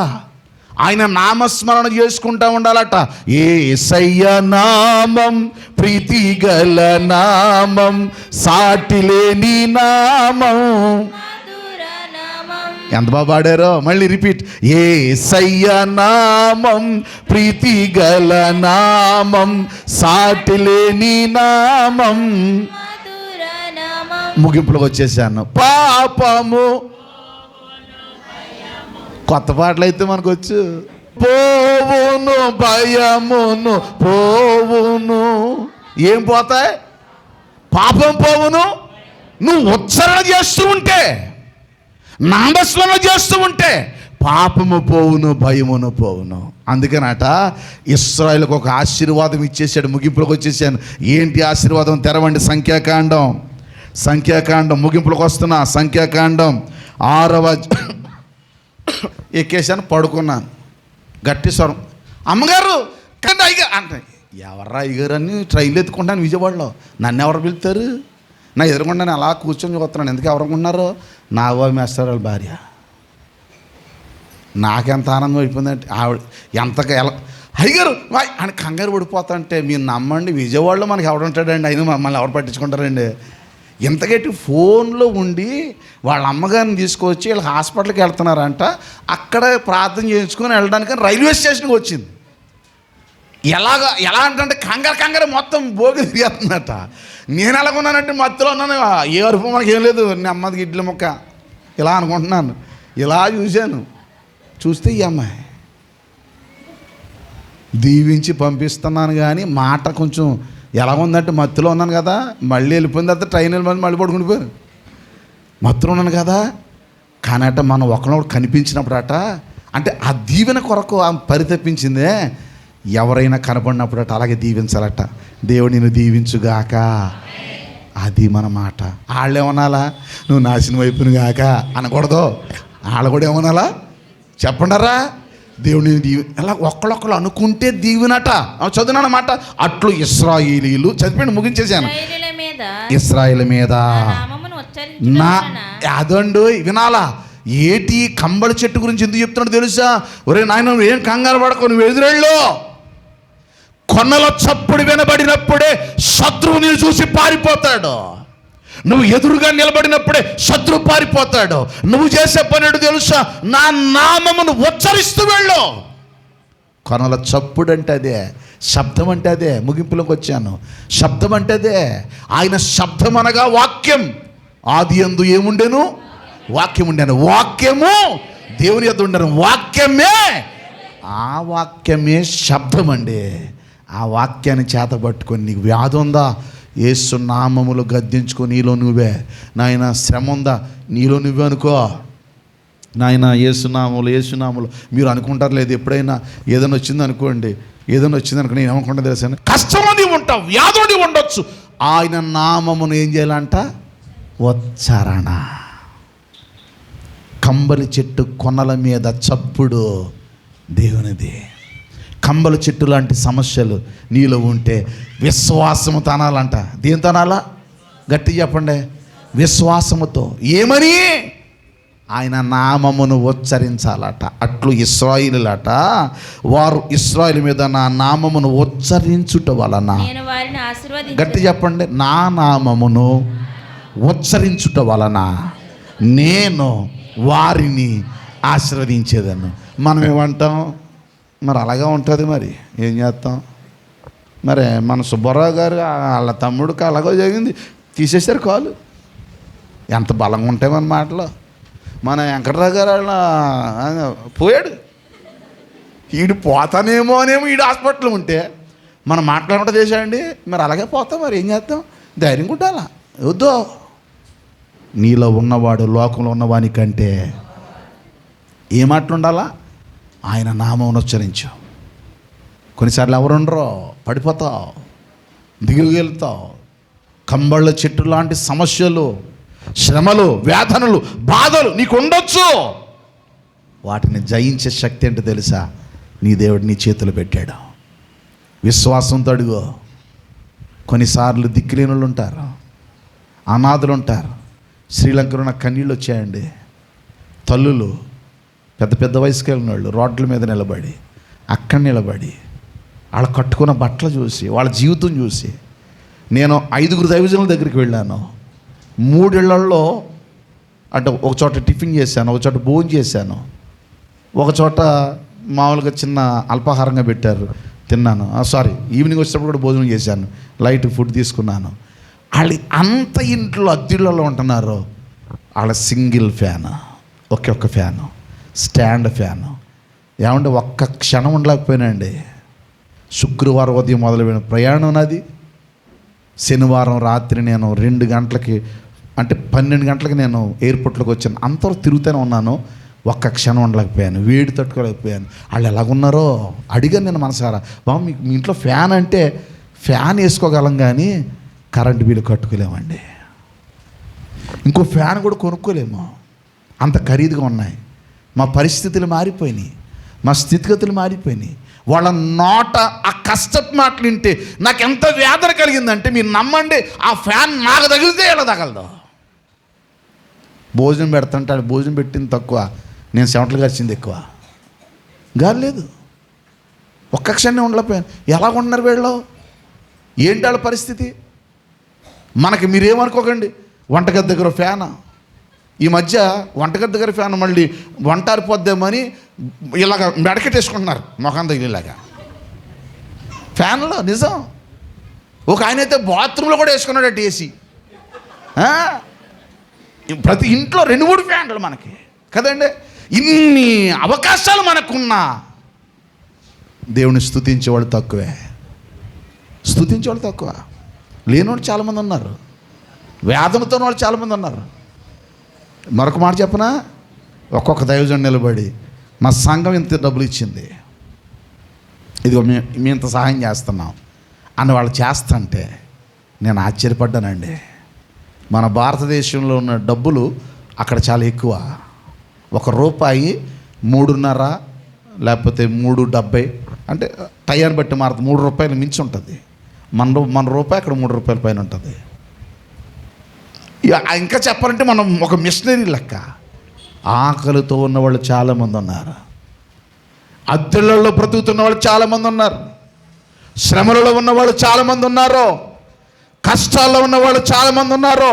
ఆయన నామస్మరణ చేసుకుంటూ ఉండాలట. యేసయ్య నామం ప్రీతిగల నామం, సాటిలేని నామం. ఎంత బాగా పాడారో. మళ్ళీ రిపీట్. యేసయ్య నామం ప్రీతిగల నామం, సాటిలేని నామం. ముగింపులోకి వచ్చేసాను. పాపము, కొత్త పాటలు అయితే మనకు వచ్చు. పోవును భయమును పోవును. ఏం పోతాయి? పాపం పోవును. నువ్వు ఉచ్చారణ చేస్తూ ఉంటే, నామస్మరణ చేస్తూ ఉంటే పాపము పోవును, భయమును పోవును. అందుకనట ఇశ్రాయేలుకు ఒక ఆశీర్వాదం ఇచ్చేసాడు. ముగింపులోకి వచ్చేసాను. ఏంటి ఆశీర్వాదం? తెరవండి. సంఖ్యాకాండం ముగింపులోకి వస్తున్నా. సంఖ్యాకాండం 6వ ఎక్కేసాను, పడుకున్నాను. గట్టి స్వరం, అమ్మగారు కండి అయ్యగారు అంటే. ఎవర్రా అయ్యగారు అని ట్రైన్లు ఎత్తుకుంటాను విజయవాడలో. నన్ను ఎవరు పిలుస్తారు? నా ఎదురుకుండా అలా కూర్చొని చూస్తున్నాను. ఎందుకు ఎవరుకున్నారు? నా బాబు మేస్తారు వాళ్ళ భార్య. నాకెంత ఆనందం అయిపోయిందంటే, ఆవిడ ఎంతగా ఎలా అయ్యగారు అని కంగారు పడిపోతాంటే, మీరు నమ్మండి, విజయవాడలో మనకి ఎవడుంటాడండి? అయినా మమ్మల్ని ఎవరు పట్టించుకుంటారండి? ఇంతకట్టి ఫోన్లో ఉండి వాళ్ళ అమ్మగారిని తీసుకొచ్చి వీళ్ళకి హాస్పిటల్కి వెళ్తున్నారంట. అక్కడ ప్రార్థన చేయించుకొని వెళ్ళడానికి రైల్వే స్టేషన్కి వచ్చింది. ఎలా అంటే కంగారు మొత్తం భోగి తిరిగేస్తుందట. నేను ఎలాగున్నానంటే మత్తులో ఉన్నాను, ఏ అరుపు మనకి ఏం లేదు, నెమ్మదికి ఇడ్లీ ముక్క ఇలా అనుకుంటున్నాను. ఇలా చూస్తే ఈ అమ్మాయి దీవించి పంపిస్తున్నాను కానీ మాట కొంచెం ఎలా ఉందంటే మత్తులో ఉన్నాను కదా, మళ్ళీ వెళ్ళిపోయిన తర్వాత ట్రైన్ వెళ్ళిపోయింది, మళ్ళీ పడుకుని పోయాను. మత్తులో ఉన్నాను కదా, కానీ అట మనం ఒకరినొకరు కనిపించినప్పుడట, అంటే ఆ దీవెన కొరకు ఆమె పరితపించిందే. ఎవరైనా కనపడినప్పుడట అలాగే దీవించాలట. దేవుడు నిన్ను దీవించుగాక, అది మన మాట. వాళ్ళేమనాలా, నువ్వు నాశనం అయిపోయిన గాక అనకూడదు. వాళ్ళు కూడా ఏమనాలా చెప్పండరా, దేవుడు నేను ఎలా ఒకళ్ళొక్కళ్ళు అనుకుంటే దీవెనట. చదువునమాట. అట్లు ఇశ్రాయేలీలు చదివిండి, ముగించేసాను. ఇశ్రాయేలు మీద నా అదండు వినాలా. ఏటి కంబళ చెట్టు గురించి ఎందుకు చెప్తున్నాడు తెలుసా? ఒరే నాయన, నువ్వు ఏం కంగారు పడకు, నువ్వు ఎదురెళ్ళు. కొన్నల చప్పుడు వినబడినప్పుడే శత్రువు నేను చూసి పారిపోతాడు. నువ్వు ఎదురుగా నిలబడినప్పుడే శత్రువు పారిపోతాడు. నువ్వు చేసే పని ఏంటో తెలుసా? నా నామమును ఉచ్చరిస్తూ వెళ్ళు. కొనల చప్పుడు అంటే అదే, శబ్దం అంటే అదే. ముగింపులోకి వచ్చాను. శబ్దం అంటే అదే. ఆయన శబ్దం అనగా వాక్యం. ఆది యందు ఏముండెను? వాక్యం ఉండెను. వాక్యము దేవుని యొద్ద ఉండెను. వాక్యమే, ఆ వాక్యమే శబ్దం అండి. ఆ వాక్యాన్ని చేత పట్టుకొని, నీకు వ్యాధి ఉందా, యేసు నామములు గద్దించుకో, నీలో నువ్వే. నాయన శ్రమ ఉందా, నీలో నువ్వే అనుకో. నాయన యేసునాములు మీరు అనుకుంటారు లేదు, ఎప్పుడైనా ఏదైనా వచ్చింది అనుకోండి, నేను ఏమనుకుంటా తెలుసా, కష్టమని ఉంటావు, వ్యాధుడి ఉండొచ్చు, ఆయన నామమును ఏం చేయాలంట? ఉచ్చారణ. కంబలి చెట్టు కొనల మీద చప్పుడు దేవునిది. కంబల చెట్టు లాంటి సమస్యలు నీలో ఉంటే విశ్వాసము తనాలంట. దేని తనాలా? గట్టి చెప్పండి. విశ్వాసముతో. ఏమని? ఆయన నామమును ఉచ్చరించాలట. అట్లు ఇశ్రాయేలులట, వారు ఇశ్రాయేలు మీద నా నామమును ఉచ్చరించుట వలన, గట్టి చెప్పండి, నా నామమును ఉచ్చరించుట వలన నేను వారిని ఆశీర్వదించేదను. మనం ఏమంటాం? మరి అలాగే ఉంటుంది. మరి ఏం చేస్తాం? మరి మన సుబ్బారావు గారు వాళ్ళ తమ్ముడికి అలాగో జరిగింది, తీసేశారు కాలు. ఎంత బలంగా ఉంటాయి మన మాటలు. మన వెంకటరావు గారు పోయాడు. ఈడు పోతానేమో ఈడు హాస్పిటల్ ఉంటే మనం మాట్లాడకుండా చేశాడండి. మరి అలాగే పోతాం. మరి ఏం చేస్తాం? ధైర్యం ఉండాలా. వద్దు, నీలో ఉన్నవాడు లోకంలో ఉన్నవాని కంటే ఏ మాటలు ఉండాలా? ఆయన నామమును ఉచ్చరించు. కొన్నిసార్లు ఎవరుండరో పడిపోతావు, దిగులుతావు. కంబళ్ళ చెట్టు లాంటి సమస్యలు, శ్రమలు, వేదనలు, బాధలు నీకు ఉండొచ్చు. వాటిని జయించే శక్తి ఏంటో తెలుసా? నీ దేవుడు నీ చేతులు పెట్టాడు. విశ్వాసంతో అడుగు. కొన్నిసార్లు దిక్కులేని వాళ్ళు ఉంటారు, అనాథులు ఉంటారు. శ్రీలంకలో నాకు కన్నీళ్ళు వచ్చాయండి. తల్లులు, పెద్ద వయసుకి వెళ్ళిన వాళ్ళు రోడ్ల మీద నిలబడి, అక్కడ నిలబడి వాళ్ళు కట్టుకున్న బట్టలు చూసి, వాళ్ళ జీవితం చూసి, నేను 5 దైవజనుల దగ్గరికి వెళ్ళాను. 3 ఇళ్లల్లో అంటే ఒక చోట టిఫిన్ చేశాను, ఒక చోట భోజనం చేశాను, ఒక చోట మామూలుగా చిన్న అల్పాహారంగా పెట్టారు, తిన్నాను. ఈవినింగ్ వచ్చేటప్పుడు కూడా భోజనం చేశాను, లైట్ ఫుడ్ తీసుకున్నాను. వాళ్ళు అంత ఇంట్లో అద్దెళ్ళలో ఉంటున్నారు. వాళ్ళ సింగిల్ ఫ్యాన్, ఒక్క ఫ్యాను, స్టాండ్ ఫ్యాను. ఏమంటే ఒక్క క్షణం ఉండలేకపోయినండి. శుక్రవారం ఉదయం మొదలుపెట్టిన ప్రయాణం నాది. శనివారం రాత్రి నేను 2 గంటలకి అంటే 12 గంటలకి నేను ఎయిర్పోర్ట్లోకి వచ్చాను. అంతవరకు తిరుగుతూనే ఉన్నాను. ఒక్క క్షణం ఉండలేకపోయాను, వేడి తట్టుకోలేకపోయాను. వాళ్ళు ఎలాగున్నారో అడిగాను నేను మనసారా. బాబు మీ ఇంట్లో ఫ్యాన్ అంటే ఫ్యాన్ వేసుకోగలం కానీ కరెంటు బిల్లు కట్టుకోలేమండి. ఇంకో ఫ్యాన్ కూడా కొనుక్కోలేము, అంత ఖరీదుగా ఉన్నాయి. మా పరిస్థితులు మారిపోయినాయి, మా స్థితిగతులు మారిపోయినాయి. వాళ్ళ నోట ఆ కష్టపు మాటలు వింటే నాకు ఎంత వేదన కలిగిందంటే మీరు నమ్మండి, ఆ ఫ్యాన్ నాకు తగిలితే ఎలా తగలదు. భోజనం పెడతాంటే భోజనం పెట్టింది తక్కువ, నేను చెమటలు గార్చింది ఎక్కువ. గాలేదు, ఒక్క క్షణం ఉండలేకపోయాను. ఎలాగున్నారు వీళ్ళు? ఏంటి వాళ్ళ పరిస్థితి? మనకి మీరేమనుకోకండి, వంటగది దగ్గర ఫ్యాన్. ఈ మధ్య వంటగది దగ్గర ఫ్యాన్ మళ్ళీ వంటారిపోద్దామని ఇలాగ మెడకెట్టేసుకుంటున్నారు, మొఖం తగిలిలాగా. ఫ్యాన్లో నిజం. ఒక ఆయన అయితే బాత్రూంలో కూడా వేసుకున్నాడట ఏసీ. ప్రతి ఇంట్లో 2-3 ఫ్యాన్లు మనకి కదండి. ఇన్ని అవకాశాలు మనకున్నా దేవుని స్తుతించేవాళ్ళు తక్కువే. స్తుతించేవాళ్ళు తక్కువ. లేనివాళ్ళు చాలామంది ఉన్నారు, వేదనతో వాళ్ళు చాలామంది ఉన్నారు. మరొక మాట చెప్పనా, ఒక్కొక్క దైవజనుడు నిలబడి మా సంఘం ఇంత డబ్బులు ఇచ్చింది, ఇదిగో మేము ఇంత సహాయం చేస్తున్నాం అని వాళ్ళు చేస్తుంటే నేను ఆశ్చర్యపడ్డానండి. మన భారతదేశంలో ఉన్న డబ్బులు అక్కడ చాలా ఎక్కువ. ₹1 3.5 లేకపోతే 3.70 అంటే టైంని బట్టి మారుతుంది. ₹3 మించి ఉంటుంది. మన రూపాయి అక్కడ ₹3 పైన ఉంటుంది. ఇంకా చెప్పాలంటే మనం ఒక మిషనరీ లెక్క. ఆకలితో ఉన్నవాళ్ళు చాలామంది ఉన్నారు, అద్దెలలో బ్రతుకుతున్న వాళ్ళు చాలామంది ఉన్నారు, శ్రమలలో ఉన్నవాళ్ళు చాలామంది ఉన్నారు, కష్టాల్లో ఉన్నవాళ్ళు చాలామంది ఉన్నారు,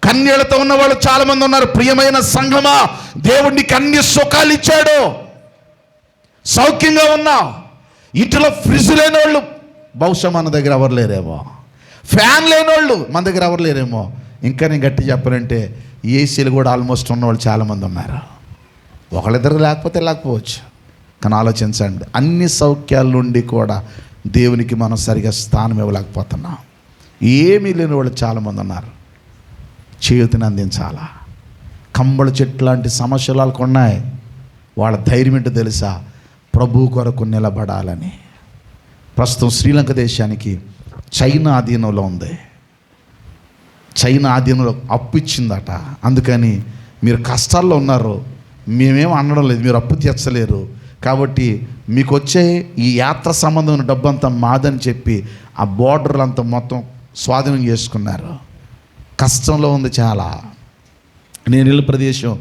కన్యలతో ఉన్నవాళ్ళు చాలామంది ఉన్నారు. ప్రియమైన సంఘమా, దేవుడికి అన్ని సుఖాలు ఇచ్చాడు, సౌఖ్యంగా ఉన్నావు. ఇంట్లో ఫ్రిడ్జ్ లేని వాళ్ళు బహుశా మన దగ్గర ఎవరు లేరేమో, ఫ్యాన్ లేని వాళ్ళు మన దగ్గర ఎవరు లేరేమో. ఇంకా నేను గట్టి చెప్పాలంటే ఏసీలు కూడా ఆల్మోస్ట్ ఉన్నవాళ్ళు చాలామంది ఉన్నారు. ఒకళ్ళిద్దరు లేకపోవచ్చు. కానీ ఆలోచించండి, అన్ని సౌఖ్యాల నుండి కూడా దేవునికి మనం సరిగా స్థానం ఇవ్వలేకపోతున్నాం. ఏమీ లేని వాళ్ళు చాలామంది ఉన్నారు. చేతిని అందించాలా. కంబళ చెట్టు లాంటి సమస్యలు వాళ్ళకు ఉన్నాయి. వాళ్ళ ధైర్యం ఏంటో తెలుసా, ప్రభు కొరకు నిలబడాలని. ప్రస్తుతం శ్రీలంక దేశానికి చైనా ఆధీనంలో ఉంది. చైనా ఆధీనంలో అప్పు ఇచ్చిందట. అందుకని మీరు కష్టాల్లో ఉన్నారు, మేమేం అనడం లేదు, మీరు అప్పు తీర్చలేరు, కాబట్టి మీకు వచ్చే ఈ యాత్ర సంబంధమైన డబ్బు అంతా మాదని చెప్పి ఆ బోర్డర్లు అంతా మొత్తం స్వాధీనం చేసుకున్నారు. కష్టంలో ఉంది చాలా. నేను వెళ్ళిన ప్రదేశం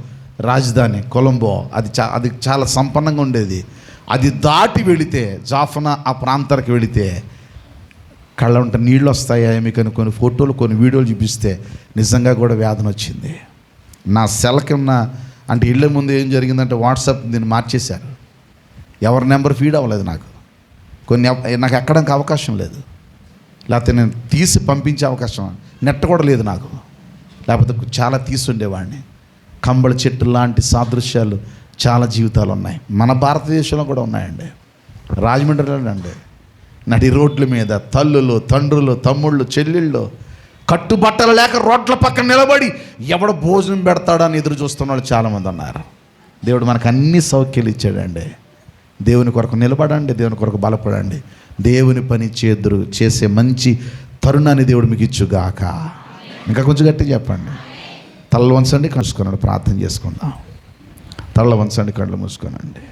రాజధాని కొలంబో. అది చాలా సంపన్నంగా ఉండేది. అది దాటి వెళితే జాఫనా ఆ ప్రాంతానికి వెళితే కళ్ళ ఉంటే నీళ్ళు వస్తాయా మీకు అని కొన్ని ఫోటోలు కొన్ని వీడియోలు చూపిస్తే నిజంగా కూడా వేదన వచ్చింది. నా సెల్కి ఉన్న అంటే ఇళ్ళ ముందు ఏం జరిగిందంటే వాట్సాప్ దీన్ని మార్చేశారు. ఎవరి నెంబర్ ఫీడ్ అవ్వలేదు నాకు. నాకు ఎక్కడానికి అవకాశం లేదు, లేకపోతే నేను తీసి పంపించే అవకాశం, నెట్ కూడా లేదు నాకు, లేకపోతే చాలా తీసుండేవాడిని. కంబళ చెట్టు లాంటి సాదృశ్యాలు చాలా జీవితాలు ఉన్నాయి. మన భారతదేశంలో కూడా ఉన్నాయండి. రాజమండ్రిలో అండి నడి రోడ్ల మీద తల్లులు, తండ్రులు, తమ్ముళ్ళు, చెల్లెళ్ళు కట్టుబట్టలు లేక రోడ్ల పక్కన నిలబడి ఎవడ భోజనం పెడతాడని ఎదురు చూస్తున్న వాళ్ళు చాలామంది ఉన్నారు. దేవుడు మనకు అన్ని సౌఖ్యాలు ఇచ్చాడండి. దేవుని కొరకు నిలబడండి, దేవుని కొరకు బలపడండి, దేవుని పని చేసే మంచి తరుణాన్ని దేవుడు మీకు ఇచ్చుగాక. ఇంకా కొంచెం గట్టిగా చెప్పండి. తల్ల వంచండి, కలుసుకున్నాడు, ప్రార్థన చేసుకుందాం. తల్ల వంచండి, కళ్ళు మూసుకోనండి.